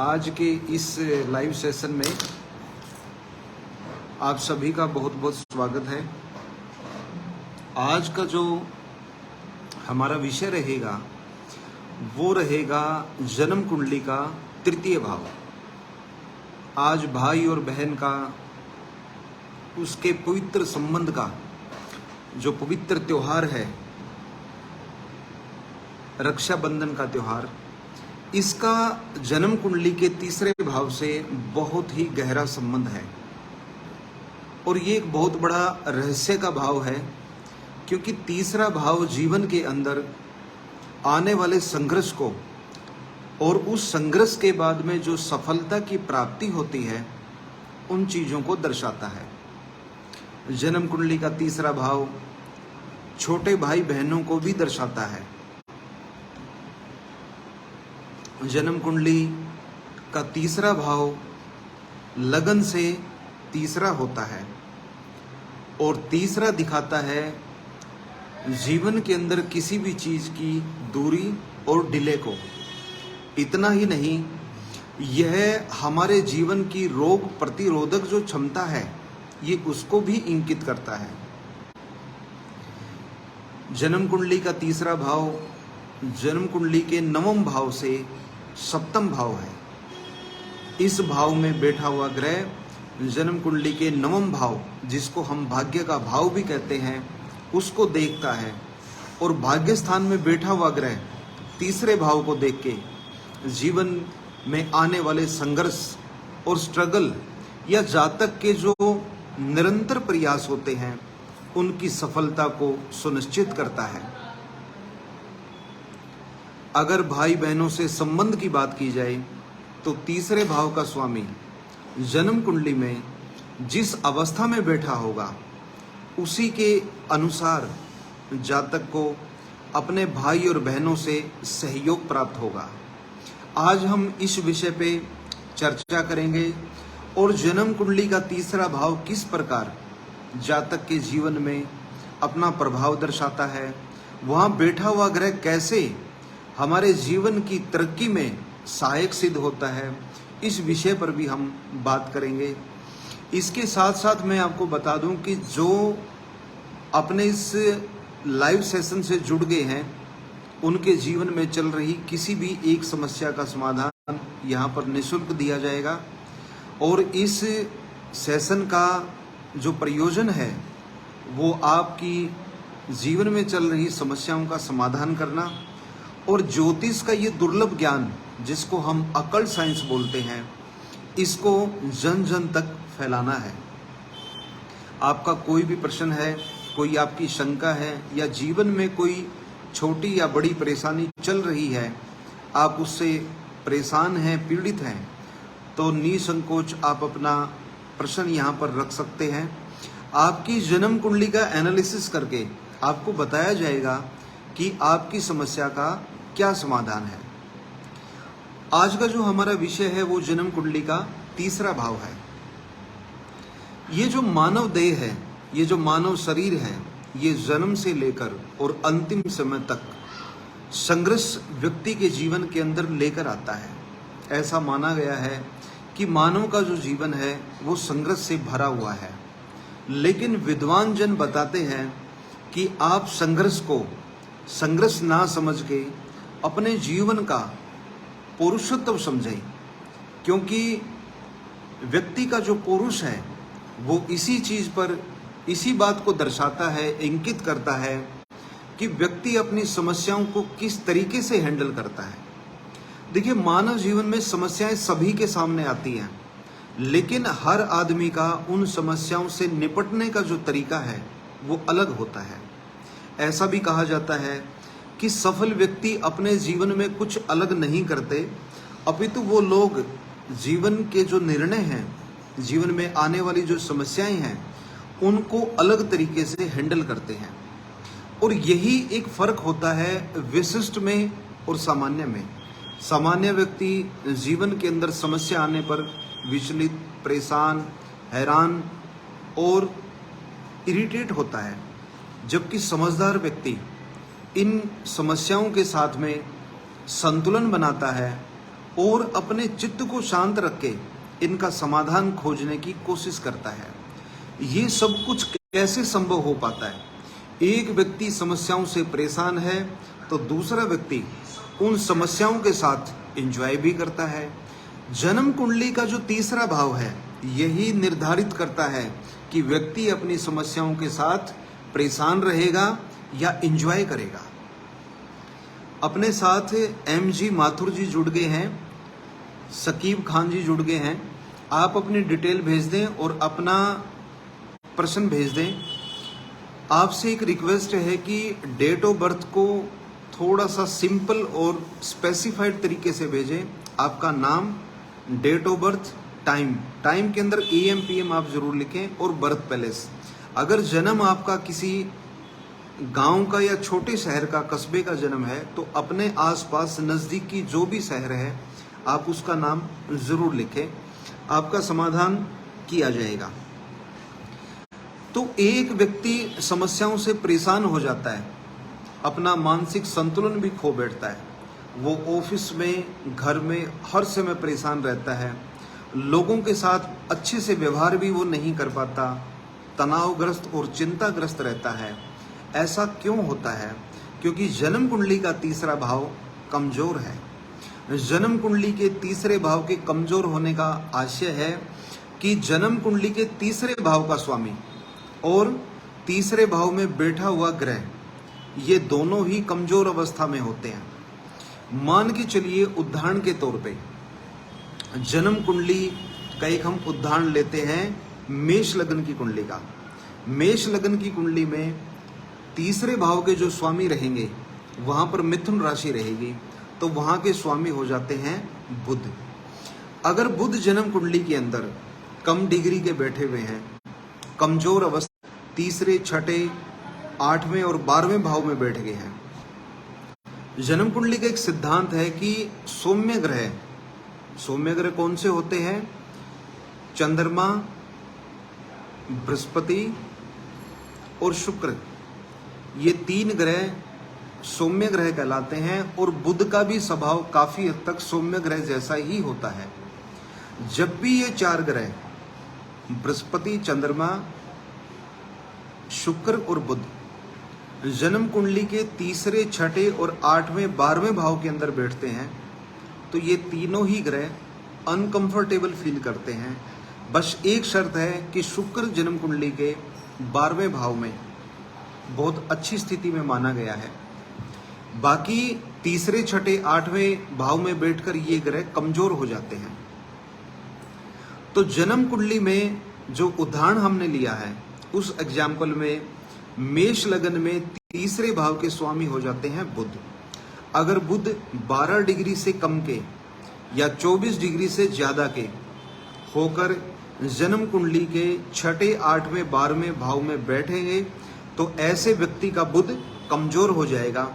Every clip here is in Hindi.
आज के इस लाइव सेशन में आप सभी का बहुत बहुत स्वागत है। आज का जो हमारा विषय रहेगा वो रहेगा जन्म कुंडली का तृतीय भाव। आज भाई और बहन का उसके पवित्र संबंध का जो पवित्र त्योहार है, रक्षाबंधन का त्योहार, इसका जन्म कुंडली के तीसरे भाव से बहुत ही गहरा संबंध है और ये एक बहुत बड़ा रहस्य का भाव है, क्योंकि तीसरा भाव जीवन के अंदर आने वाले संघर्ष को और उस संघर्ष के बाद में जो सफलता की प्राप्ति होती है उन चीज़ों को दर्शाता है। जन्म कुंडली का तीसरा भाव छोटे भाई बहनों को भी दर्शाता है। जन्म कुंडली का तीसरा भाव लगन से तीसरा होता है और तीसरा दिखाता है जीवन के अंदर किसी भी चीज़ की दूरी और डिले को। इतना ही नहीं, यह हमारे जीवन की रोग प्रतिरोधक जो क्षमता है ये उसको भी इंगित करता है। जन्म कुंडली का तीसरा भाव जन्म कुंडली के नवम भाव से सप्तम भाव है। इस भाव में बैठा हुआ ग्रह जन्म कुंडली के नवम भाव, जिसको हम भाग्य का भाव भी कहते हैं, उसको देखता है और भाग्य स्थान में बैठा हुआ ग्रह तीसरे भाव को देख के जीवन में आने वाले संघर्ष और स्ट्रगल या जातक के जो निरंतर प्रयास होते हैं उनकी सफलता को सुनिश्चित करता है। अगर भाई बहनों से संबंध की बात की जाए तो तीसरे भाव का स्वामी जन्म कुंडली में जिस अवस्था में बैठा होगा उसी के अनुसार जातक को अपने भाई और बहनों से सहयोग प्राप्त होगा। आज हम इस विषय पे चर्चा करेंगे और जन्म कुंडली का तीसरा भाव किस प्रकार जातक के जीवन में अपना प्रभाव दर्शाता है, वहाँ बैठा हुआ ग्रह कैसे हमारे जीवन की तरक्की में सहायक सिद्ध होता है, इस विषय पर भी हम बात करेंगे। इसके साथ साथ मैं आपको बता दूं कि जो अपने इस लाइव सेशन से जुड़ गए हैं उनके जीवन में चल रही किसी भी एक समस्या का समाधान यहाँ पर निःशुल्क दिया जाएगा और इस सेशन का जो प्रयोजन है वो आपकी जीवन में चल रही समस्याओं का समाधान करना और ज्योतिष का ये दुर्लभ ज्ञान, जिसको हम अकल्ट साइंस बोलते हैं, इसको जन जन तक फैलाना है। आपका कोई भी प्रश्न है, कोई आपकी शंका है या जीवन में कोई छोटी या बड़ी परेशानी चल रही है, आप उससे परेशान हैं, पीड़ित हैं, तो निसंकोच आप अपना प्रश्न यहाँ पर रख सकते हैं। आपकी जन्म कुंडली का एनालिसिस करके आपको बताया जाएगा कि आपकी समस्या का क्या समाधान है। आज का जो हमारा विषय है वो जन्म कुंडली का तीसरा भाव है। ये जो मानव देह है, ये जो मानव शरीर है, ये जन्म से लेकर और अंतिम समय तक संघर्ष व्यक्ति के जीवन के अंदर लेकर आता है। ऐसा माना गया है कि मानव का जो जीवन है वो संघर्ष से भरा हुआ है, लेकिन विद्वान जन बताते हैं कि आप संघर्ष को संघर्ष ना समझ के अपने जीवन का पुरुषत्व समझें, क्योंकि व्यक्ति का जो पुरुष है वो इसी चीज़ पर, इसी बात को दर्शाता है, इंगित करता है कि व्यक्ति अपनी समस्याओं को किस तरीके से हैंडल करता है। देखिए, मानव जीवन में समस्याएं सभी के सामने आती हैं, लेकिन हर आदमी का उन समस्याओं से निपटने का जो तरीका है वो अलग होता है। ऐसा भी कहा जाता है कि सफल व्यक्ति अपने जीवन में कुछ अलग नहीं करते, अपितु वो लोग जीवन के जो निर्णय हैं, जीवन में आने वाली जो समस्याएं हैं, उनको अलग तरीके से हैंडल करते हैं। और यही एक फर्क होता है विशिष्ट में और सामान्य में। सामान्य व्यक्ति जीवन के अंदर समस्या आने पर विचलित, परेशान, हैरान और इरिटेट होता है, जबकि समझदार व्यक्ति इन समस्याओं के साथ में संतुलन बनाता है और अपने चित्त को शांत रख के इनका समाधान खोजने की कोशिश करता है। ये सब कुछ कैसे संभव हो पाता है? एक व्यक्ति समस्याओं से परेशान है तो दूसरा व्यक्ति उन समस्याओं के साथ एंजॉय भी करता है। जन्म कुंडली का जो तीसरा भाव है यही निर्धारित करता है कि व्यक्ति अपनी समस्याओं के साथ परेशान रहेगा या एंजॉय करेगा। अपने साथ MG माथुर जी जुड़ गए हैं, सकीब खान जी जुड़ गए हैं। आप अपनी डिटेल भेज दें और अपना प्रश्न भेज दें। आपसे एक रिक्वेस्ट है कि डेट ऑफ बर्थ को थोड़ा सा सिंपल और स्पेसिफाइड तरीके से भेजें। आपका नाम, डेट ऑफ बर्थ, टाइम के अंदर AM PM आप जरूर लिखें और बर्थ पैलेस। अगर जन्म आपका किसी गांव का या छोटे शहर का, कस्बे का जन्म है तो अपने आसपास नज़दीक की जो भी शहर है आप उसका नाम जरूर लिखें, आपका समाधान किया जाएगा। तो एक व्यक्ति समस्याओं से परेशान हो जाता है, अपना मानसिक संतुलन भी खो बैठता है। वो ऑफिस में, घर में हर समय परेशान रहता है, लोगों के साथ अच्छे से व्यवहार भी वो नहीं कर पाता, तनावग्रस्त और चिंताग्रस्त रहता है। ऐसा क्यों होता है? क्योंकि जन्म कुंडली का तीसरा भाव कमजोर है। जन्म कुंडली के तीसरे भाव के कमजोर होने का आशय है कि जन्म कुंडली के तीसरे भाव का स्वामी और तीसरे भाव में बैठा हुआ ग्रह, ये दोनों ही कमजोर अवस्था में होते हैं। मान के चलिए उदाहरण के तौर पे जन्म कुंडली का एक हम उदाहरण लेते हैं, मेष लग्न की कुंडली का। मेष लग्न की कुंडली में तीसरे भाव के जो स्वामी रहेंगे वहां पर मिथुन राशि रहेगी, तो वहां के स्वामी हो जाते हैं बुध। अगर बुध जन्म कुंडली के अंदर कम डिग्री के बैठे हुए हैं, कमजोर अवस्था, तीसरे, छठे, 8वें और 12वें भाव में बैठ गए हैं। जन्म कुंडली का एक सिद्धांत है कि सौम्य ग्रह कौन से होते हैं? चंद्रमा, बृहस्पति और शुक्र, ये 3 ग्रह सौम्य ग्रह कहलाते हैं। और बुध का भी स्वभाव काफी हद तक सौम्य ग्रह जैसा ही होता है। जब भी ये 4 ग्रह बृहस्पति, चंद्रमा, शुक्र और बुध जन्म कुंडली के तीसरे, छठे और 8वें, 12वें भाव के अंदर बैठते हैं तो ये तीनों ही ग्रह अनकंफर्टेबल फील करते हैं। बस एक शर्त है कि शुक्र जन्म कुंडली के 12वें भाव में बहुत अच्छी स्थिति में माना गया है। बाकी तीसरे, छठे, 8वें भाव में बैठकर ये ग्रह कमजोर हो जाते हैं। तो जन्म कुंडली में जो उदाहरण हमने लिया है उस एग्जाम्पल में मेष लग्न में तीसरे भाव के स्वामी हो जाते हैं बुध। अगर बुध 12 डिग्री से कम के या 24 डिग्री से ज्यादा के होकर जन्म कुंडली के छठे, 8वें, 12वें भाव में बैठेंगे तो ऐसे व्यक्ति का बुध कमजोर हो जाएगा।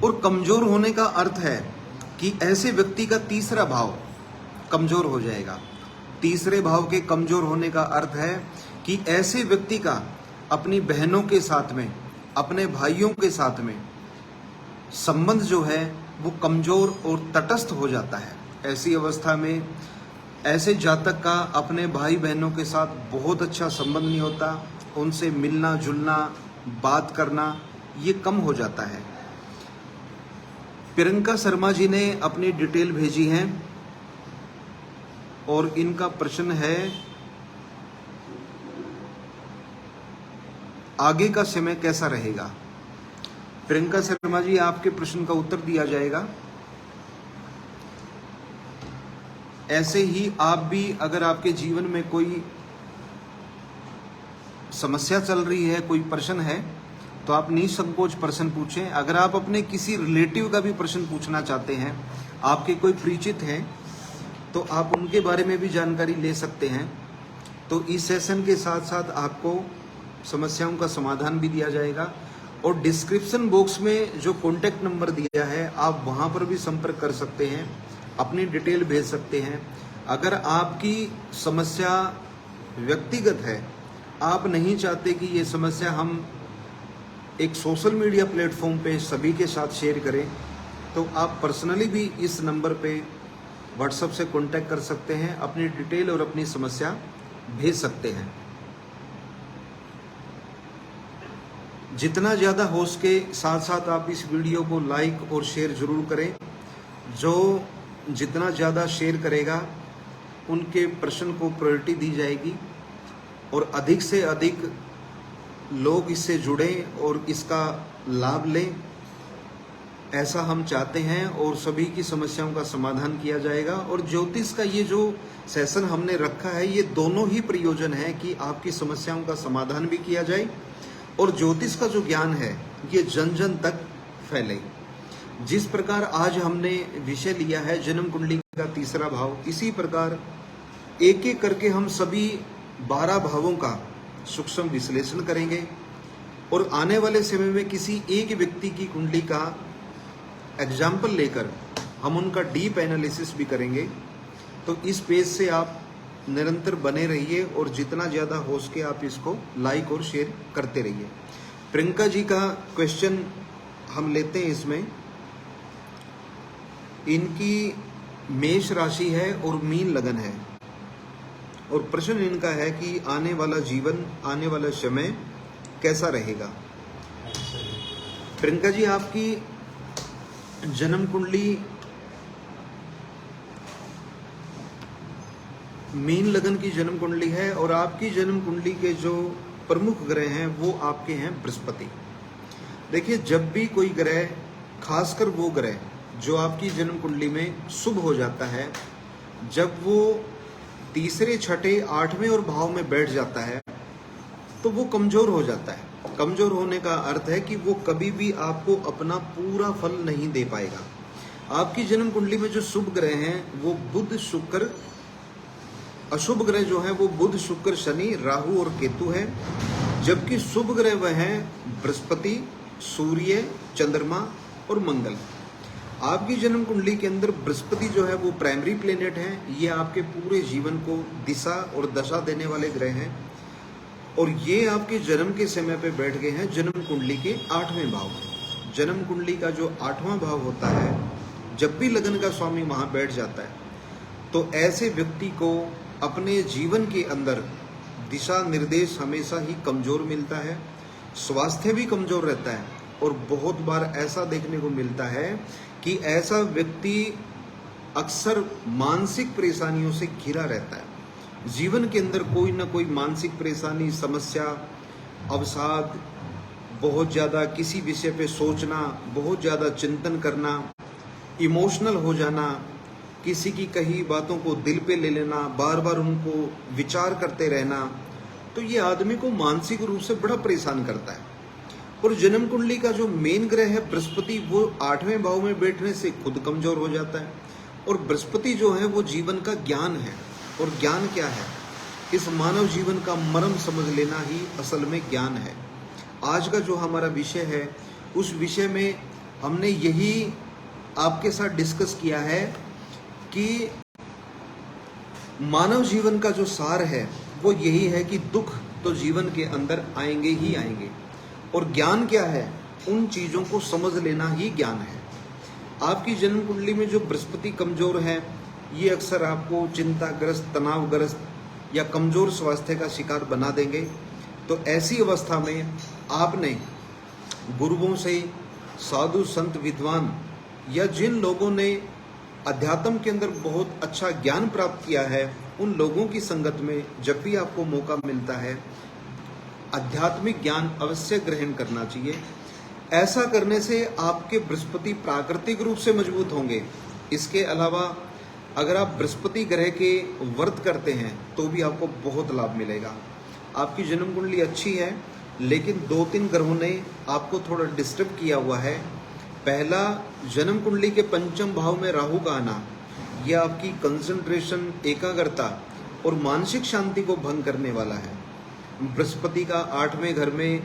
और कमजोर होने का अर्थ है कि ऐसे व्यक्ति का तीसरा भाव कमजोर हो जाएगा। तीसरे भाव के कमजोर होने का अर्थ है कि ऐसे व्यक्ति का अपनी बहनों के साथ में, अपने भाइयों के साथ में संबंध जो है वो कमजोर और तटस्थ हो जाता है। ऐसी अवस्था में ऐसे जातक का अपने भाई बहनों के साथ बहुत अच्छा संबंध नहीं होता, उनसे मिलना जुलना, बात करना ये कम हो जाता है। प्रियंका शर्मा जी ने अपनी डिटेल भेजी है और इनका प्रश्न है आगे का समय कैसा रहेगा। प्रियंका शर्मा जी, आपके प्रश्न का उत्तर दिया जाएगा। ऐसे ही आप भी अगर आपके जीवन में कोई समस्या चल रही है, कोई प्रश्न है, तो आप निसंकोच प्रश्न पूछें। अगर आप अपने किसी रिलेटिव का भी प्रश्न पूछना चाहते हैं, आपके कोई परिचित हैं, तो आप उनके बारे में भी जानकारी ले सकते हैं। तो इस सेशन के साथ साथ आपको समस्याओं का समाधान भी दिया जाएगा। और डिस्क्रिप्शन बॉक्स में जो कॉन्टैक्ट नंबर दिया है आप वहां पर भी संपर्क कर सकते हैं, अपनी डिटेल भेज सकते हैं। अगर आपकी समस्या व्यक्तिगत है, आप नहीं चाहते कि ये समस्या हम एक सोशल मीडिया प्लेटफॉर्म पे सभी के साथ शेयर करें, तो आप पर्सनली भी इस नंबर पे व्हाट्सएप से कांटेक्ट कर सकते हैं, अपनी डिटेल और अपनी समस्या भेज सकते हैं। जितना ज़्यादा हो सके साथ साथ आप इस वीडियो को लाइक और शेयर ज़रूर करें। जो जितना ज़्यादा शेयर करेगा उनके प्रश्न को प्रायोरिटी दी जाएगी और अधिक से अधिक लोग इससे जुड़ें और इसका लाभ लें, ऐसा हम चाहते हैं। और सभी की समस्याओं का समाधान किया जाएगा। और ज्योतिष का ये जो सेशन हमने रखा है, ये दोनों ही प्रयोजन है कि आपकी समस्याओं का समाधान भी किया जाए और ज्योतिष का जो ज्ञान है ये जन जन तक फैले। जिस प्रकार आज हमने विषय लिया है जन्म कुंडली का तीसरा भाव, इसी प्रकार एक एक करके हम सभी 12 भावों का सूक्ष्म विश्लेषण करेंगे और आने वाले समय में किसी एक व्यक्ति की कुंडली का एग्जाम्पल लेकर हम उनका डीप एनालिसिस भी करेंगे। तो इस पेज से आप निरंतर बने रहिए और जितना ज़्यादा हो सके आप इसको लाइक और शेयर करते रहिए। प्रियंका जी का क्वेश्चन हम लेते हैं। इसमें इनकी मेष राशि है और मीन लगन है और प्रश्न इनका है कि आने वाला जीवन, आने वाला समय कैसा रहेगा। प्रियंका जी, आपकी जन्म कुंडली मीन लगन की जन्म कुंडली है और आपकी जन्म कुंडली के जो प्रमुख ग्रह हैं वो आपके हैं बृहस्पति। देखिए, जब भी कोई ग्रह, खासकर वो ग्रह जो आपकी जन्म कुंडली में शुभ हो जाता है, जब वो तीसरे, छठे, 8वें और भाव में बैठ जाता है तो वो कमजोर हो जाता है। कमजोर होने का अर्थ है कि वो कभी भी आपको अपना पूरा फल नहीं दे पाएगा। आपकी जन्म कुंडली में जो शुभ ग्रह हैं वो बुध, शुक्र, अशुभ ग्रह जो है वो बुध, शुक्र, शनि, राहु और केतु है। जबकि शुभ ग्रह वह हैं बृहस्पति, सूर्य, चंद्रमा और मंगल। आपकी जन्म कुंडली के अंदर बृहस्पति जो है वो प्राइमरी प्लेनेट है। ये आपके पूरे जीवन को दिशा और दशा देने वाले ग्रह हैं और ये आपके जन्म के समय पे बैठ गए हैं जन्म कुंडली के 8वें भाव में। जन्म कुंडली का जो 8वां भाव होता है, जब भी लगन का स्वामी वहाँ बैठ जाता है तो ऐसे व्यक्ति को अपने जीवन के अंदर दिशा निर्देश हमेशा ही कमजोर मिलता है, स्वास्थ्य भी कमजोर रहता है और बहुत बार ऐसा देखने को मिलता है कि ऐसा व्यक्ति अक्सर मानसिक परेशानियों से घिरा रहता है। जीवन के अंदर कोई ना कोई मानसिक परेशानी, समस्या, अवसाद, बहुत ज़्यादा किसी विषय पे सोचना, बहुत ज़्यादा चिंतन करना, इमोशनल हो जाना, किसी की कही बातों को दिल पे ले लेना, बार बार उनको विचार करते रहना, तो ये आदमी को मानसिक रूप से बड़ा परेशान करता है। और जन्म कुंडली का जो मेन ग्रह है बृहस्पति, वो 8वें भाव में बैठने से खुद कमजोर हो जाता है। और बृहस्पति जो है वो जीवन का ज्ञान है। और ज्ञान क्या है? इस मानव जीवन का मर्म समझ लेना ही असल में ज्ञान है। आज का जो हमारा विषय है, उस विषय में हमने यही आपके साथ डिस्कस किया है कि मानव जीवन का जो सार है वो यही है कि दुख तो जीवन के अंदर आएंगे ही आएंगे और ज्ञान क्या है? उन चीज़ों को समझ लेना ही ज्ञान है। आपकी जन्म कुंडली में जो बृहस्पति कमजोर है, ये अक्सर आपको चिंताग्रस्त, तनावग्रस्त या कमजोर स्वास्थ्य का शिकार बना देंगे। तो ऐसी अवस्था में आपने गुरुओं से, साधु संत, विद्वान या जिन लोगों ने अध्यात्म के अंदर बहुत अच्छा ज्ञान प्राप्त किया है, उन लोगों की संगत में जब भी आपको मौका मिलता है आध्यात्मिक ज्ञान अवश्य ग्रहण करना चाहिए। ऐसा करने से आपके बृहस्पति प्राकृतिक रूप से मजबूत होंगे। इसके अलावा अगर आप बृहस्पति ग्रह के व्रत करते हैं तो भी आपको बहुत लाभ मिलेगा। आपकी जन्म कुंडली अच्छी है, लेकिन 2-3 ग्रहों ने आपको थोड़ा डिस्टर्ब किया हुआ है। पहला, जन्म कुंडली के 5वें भाव में राहु का आना, यह आपकी कंसंट्रेशन, एकाग्रता और मानसिक शांति को भंग करने वाला है। बृहस्पति का 8वें घर में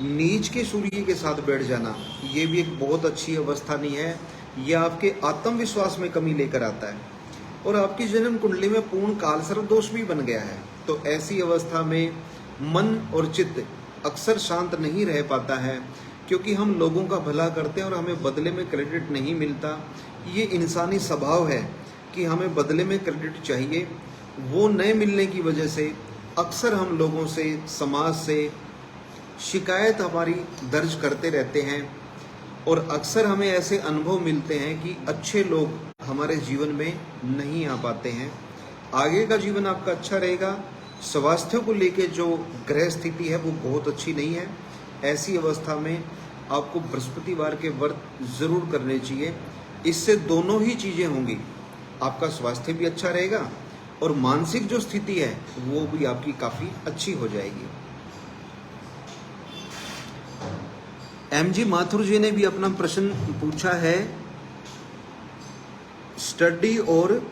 नीच के सूर्य के साथ बैठ जाना, ये भी एक बहुत अच्छी अवस्था नहीं है। यह आपके आत्मविश्वास में कमी लेकर आता है और आपकी जन्म कुंडली में पूर्ण कालसर्प दोष भी बन गया है। तो ऐसी अवस्था में मन और चित्त अक्सर शांत नहीं रह पाता है, क्योंकि हम लोगों का भला करते हैं और हमें बदले में क्रेडिट नहीं मिलता। ये इंसानी स्वभाव है। कि हमें बदले में क्रेडिट चाहिए, वो न मिलने की वजह से अक्सर हम लोगों से, समाज से शिकायत हमारी दर्ज करते रहते हैं और अक्सर हमें ऐसे अनुभव मिलते हैं कि अच्छे लोग हमारे जीवन में नहीं आ पाते हैं। आगे का जीवन आपका अच्छा रहेगा। स्वास्थ्य को लेके जो ग्रह स्थिति है वो बहुत अच्छी नहीं है। ऐसी अवस्था में आपको बृहस्पतिवार के व्रत जरूर करने चाहिए। इससे दोनों ही चीज़ें होंगी, आपका स्वास्थ्य भी अच्छा रहेगा और मानसिक जो स्थिति है वो भी आपकी काफ़ी अच्छी हो जाएगी। एमजी माथुर जी ने भी अपना प्रश्न पूछा है, स्टडी और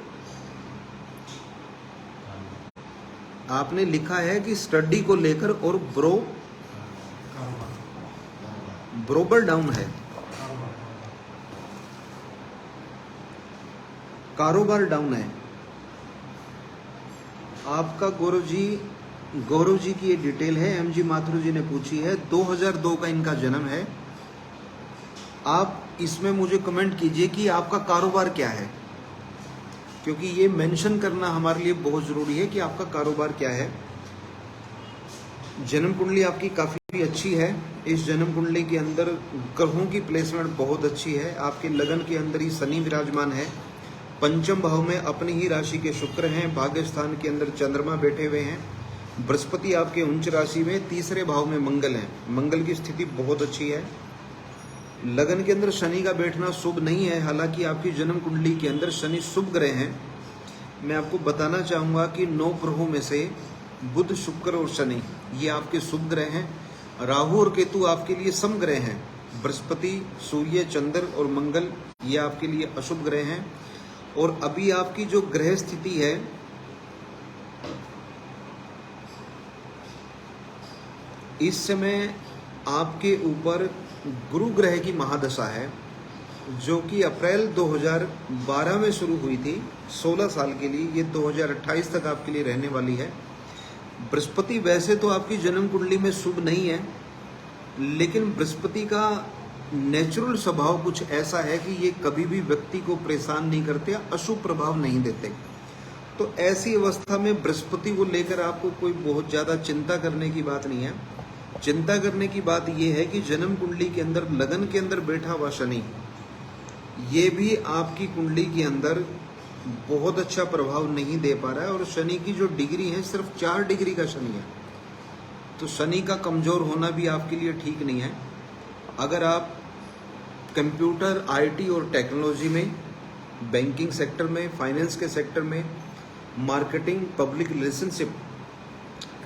आपने लिखा है कि स्टडी को लेकर और बरोबर डाउन है, कारोबार डाउन है आपका। गौरव जी की ये डिटेल है, एमजी माथुर जी ने पूछी है। 2002 का इनका जन्म है। आप इसमें मुझे कमेंट कीजिए कि आपका कारोबार क्या है, क्योंकि ये मेंशन करना हमारे लिए बहुत ज़रूरी है कि आपका कारोबार क्या है। जन्म कुंडली आपकी काफ़ी अच्छी है। इस जन्म कुंडली के अंदर ग्रहों की प्लेसमेंट बहुत अच्छी है। आपके लगन के अंदर ही शनि विराजमान है, पंचम भाव में अपनी ही राशि के शुक्र हैं, भाग्य स्थान के अंदर चंद्रमा बैठे हुए हैं, बृहस्पति आपके उच्च राशि में, तीसरे भाव में मंगल है। मंगल की स्थिति बहुत अच्छी है। लगन के अंदर शनि का बैठना शुभ नहीं है, हालांकि आपकी जन्म कुंडली के अंदर शनि शुभ ग्रह हैं। मैं आपको बताना चाहूँगा कि 9 ग्रहों में से बुध, शुक्र और शनि ये आपके शुभ ग्रह हैं। राहु और केतु आपके लिए सम ग्रह हैं। बृहस्पति, सूर्य, चंद्र और मंगल ये आपके लिए अशुभ ग्रह हैं। और अभी आपकी जो ग्रह स्थिति है इस समय आपके ऊपर गुरु ग्रह की महादशा है, जो कि अप्रैल 2012 में शुरू हुई थी 16 साल के लिए। ये 2028 तक आपके लिए रहने वाली है। बृहस्पति वैसे तो आपकी जन्म कुंडली में शुभ नहीं है, लेकिन बृहस्पति का नेचुरल स्वभाव कुछ ऐसा है कि ये कभी भी व्यक्ति को परेशान नहीं करते, अशुभ प्रभाव नहीं देते। तो ऐसी अवस्था में बृहस्पति को लेकर आपको कोई बहुत ज़्यादा चिंता करने की बात नहीं है। चिंता करने की बात यह है कि जन्म कुंडली के अंदर लगन के अंदर बैठा हुआ शनि ये भी आपकी कुंडली के अंदर बहुत अच्छा प्रभाव नहीं दे पा रहा है। और शनि की जो डिग्री है सिर्फ 4 डिग्री का शनि है, तो शनि का कमज़ोर होना भी आपके लिए ठीक नहीं है। अगर आप कंप्यूटर, आईटी और टेक्नोलॉजी में, बैंकिंग सेक्टर में, फाइनेंस के सेक्टर में, marketing, public relationship,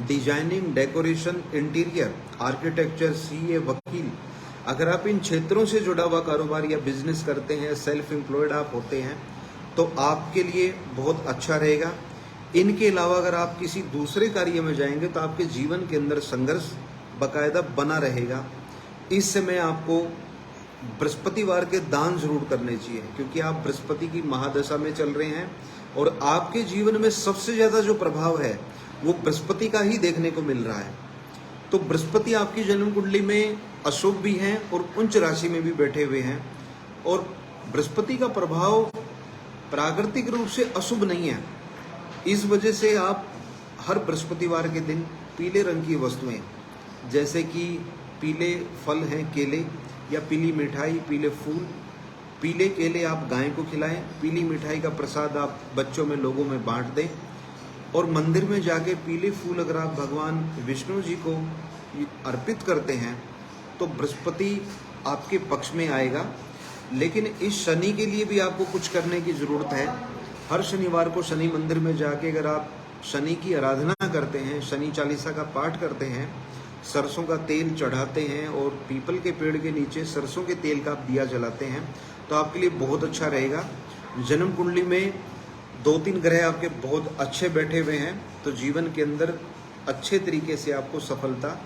designing, decoration, interior, architecture, CA, वकील, अगर आप इन क्षेत्रों से जुड़ा हुआ कारोबार या बिजनेस करते हैं, सेल्फ एम्प्लॉयड आप होते हैं, तो आपके लिए बहुत अच्छा रहेगा। इनके अलावा अगर आप किसी दूसरे कार्य में जाएंगे तो आपके जीवन के अंदर संघर्ष बाकायदा बना रहेगा। इस समय आपको बृहस्पतिवार के दान जरूर करने चाहिए, क्योंकि आप बृहस्पति की महादशा में चल रहे हैं और आपके जीवन में सबसे ज़्यादा जो प्रभाव है वो बृहस्पति का ही देखने को मिल रहा है। तो बृहस्पति आपकी जन्म कुंडली में अशुभ भी हैं और उच्च राशि में भी बैठे हुए हैं। और बृहस्पति का प्रभाव प्राकृतिक रूप से अशुभ नहीं है। इस वजह से आप हर बृहस्पतिवार के दिन पीले रंग की वस्तुएं, जैसे कि पीले फल हैं केले, या पीली मिठाई, पीले फूल, पीले केले आप गाय को खिलाएं, पीली मिठाई का प्रसाद आप बच्चों में, लोगों में बांट दें। और मंदिर में जाके पीले फूल अगर आप भगवान विष्णु जी को अर्पित करते हैं तो बृहस्पति आपके पक्ष में आएगा। लेकिन इस शनि के लिए भी आपको कुछ करने की ज़रूरत है। हर शनिवार को शनि मंदिर में जाके अगर आप शनि की आराधना करते हैं, शनि चालीसा का पाठ करते हैं, सरसों का तेल चढ़ाते हैं और पीपल के पेड़ के नीचे सरसों के तेल का आप दिया जलाते हैं, तो आपके लिए बहुत अच्छा रहेगा। जन्म कुंडली में 2-3 ग्रह आपके बहुत अच्छे बैठे हुए हैं, तो जीवन के अंदर अच्छे तरीके से आपको सफलता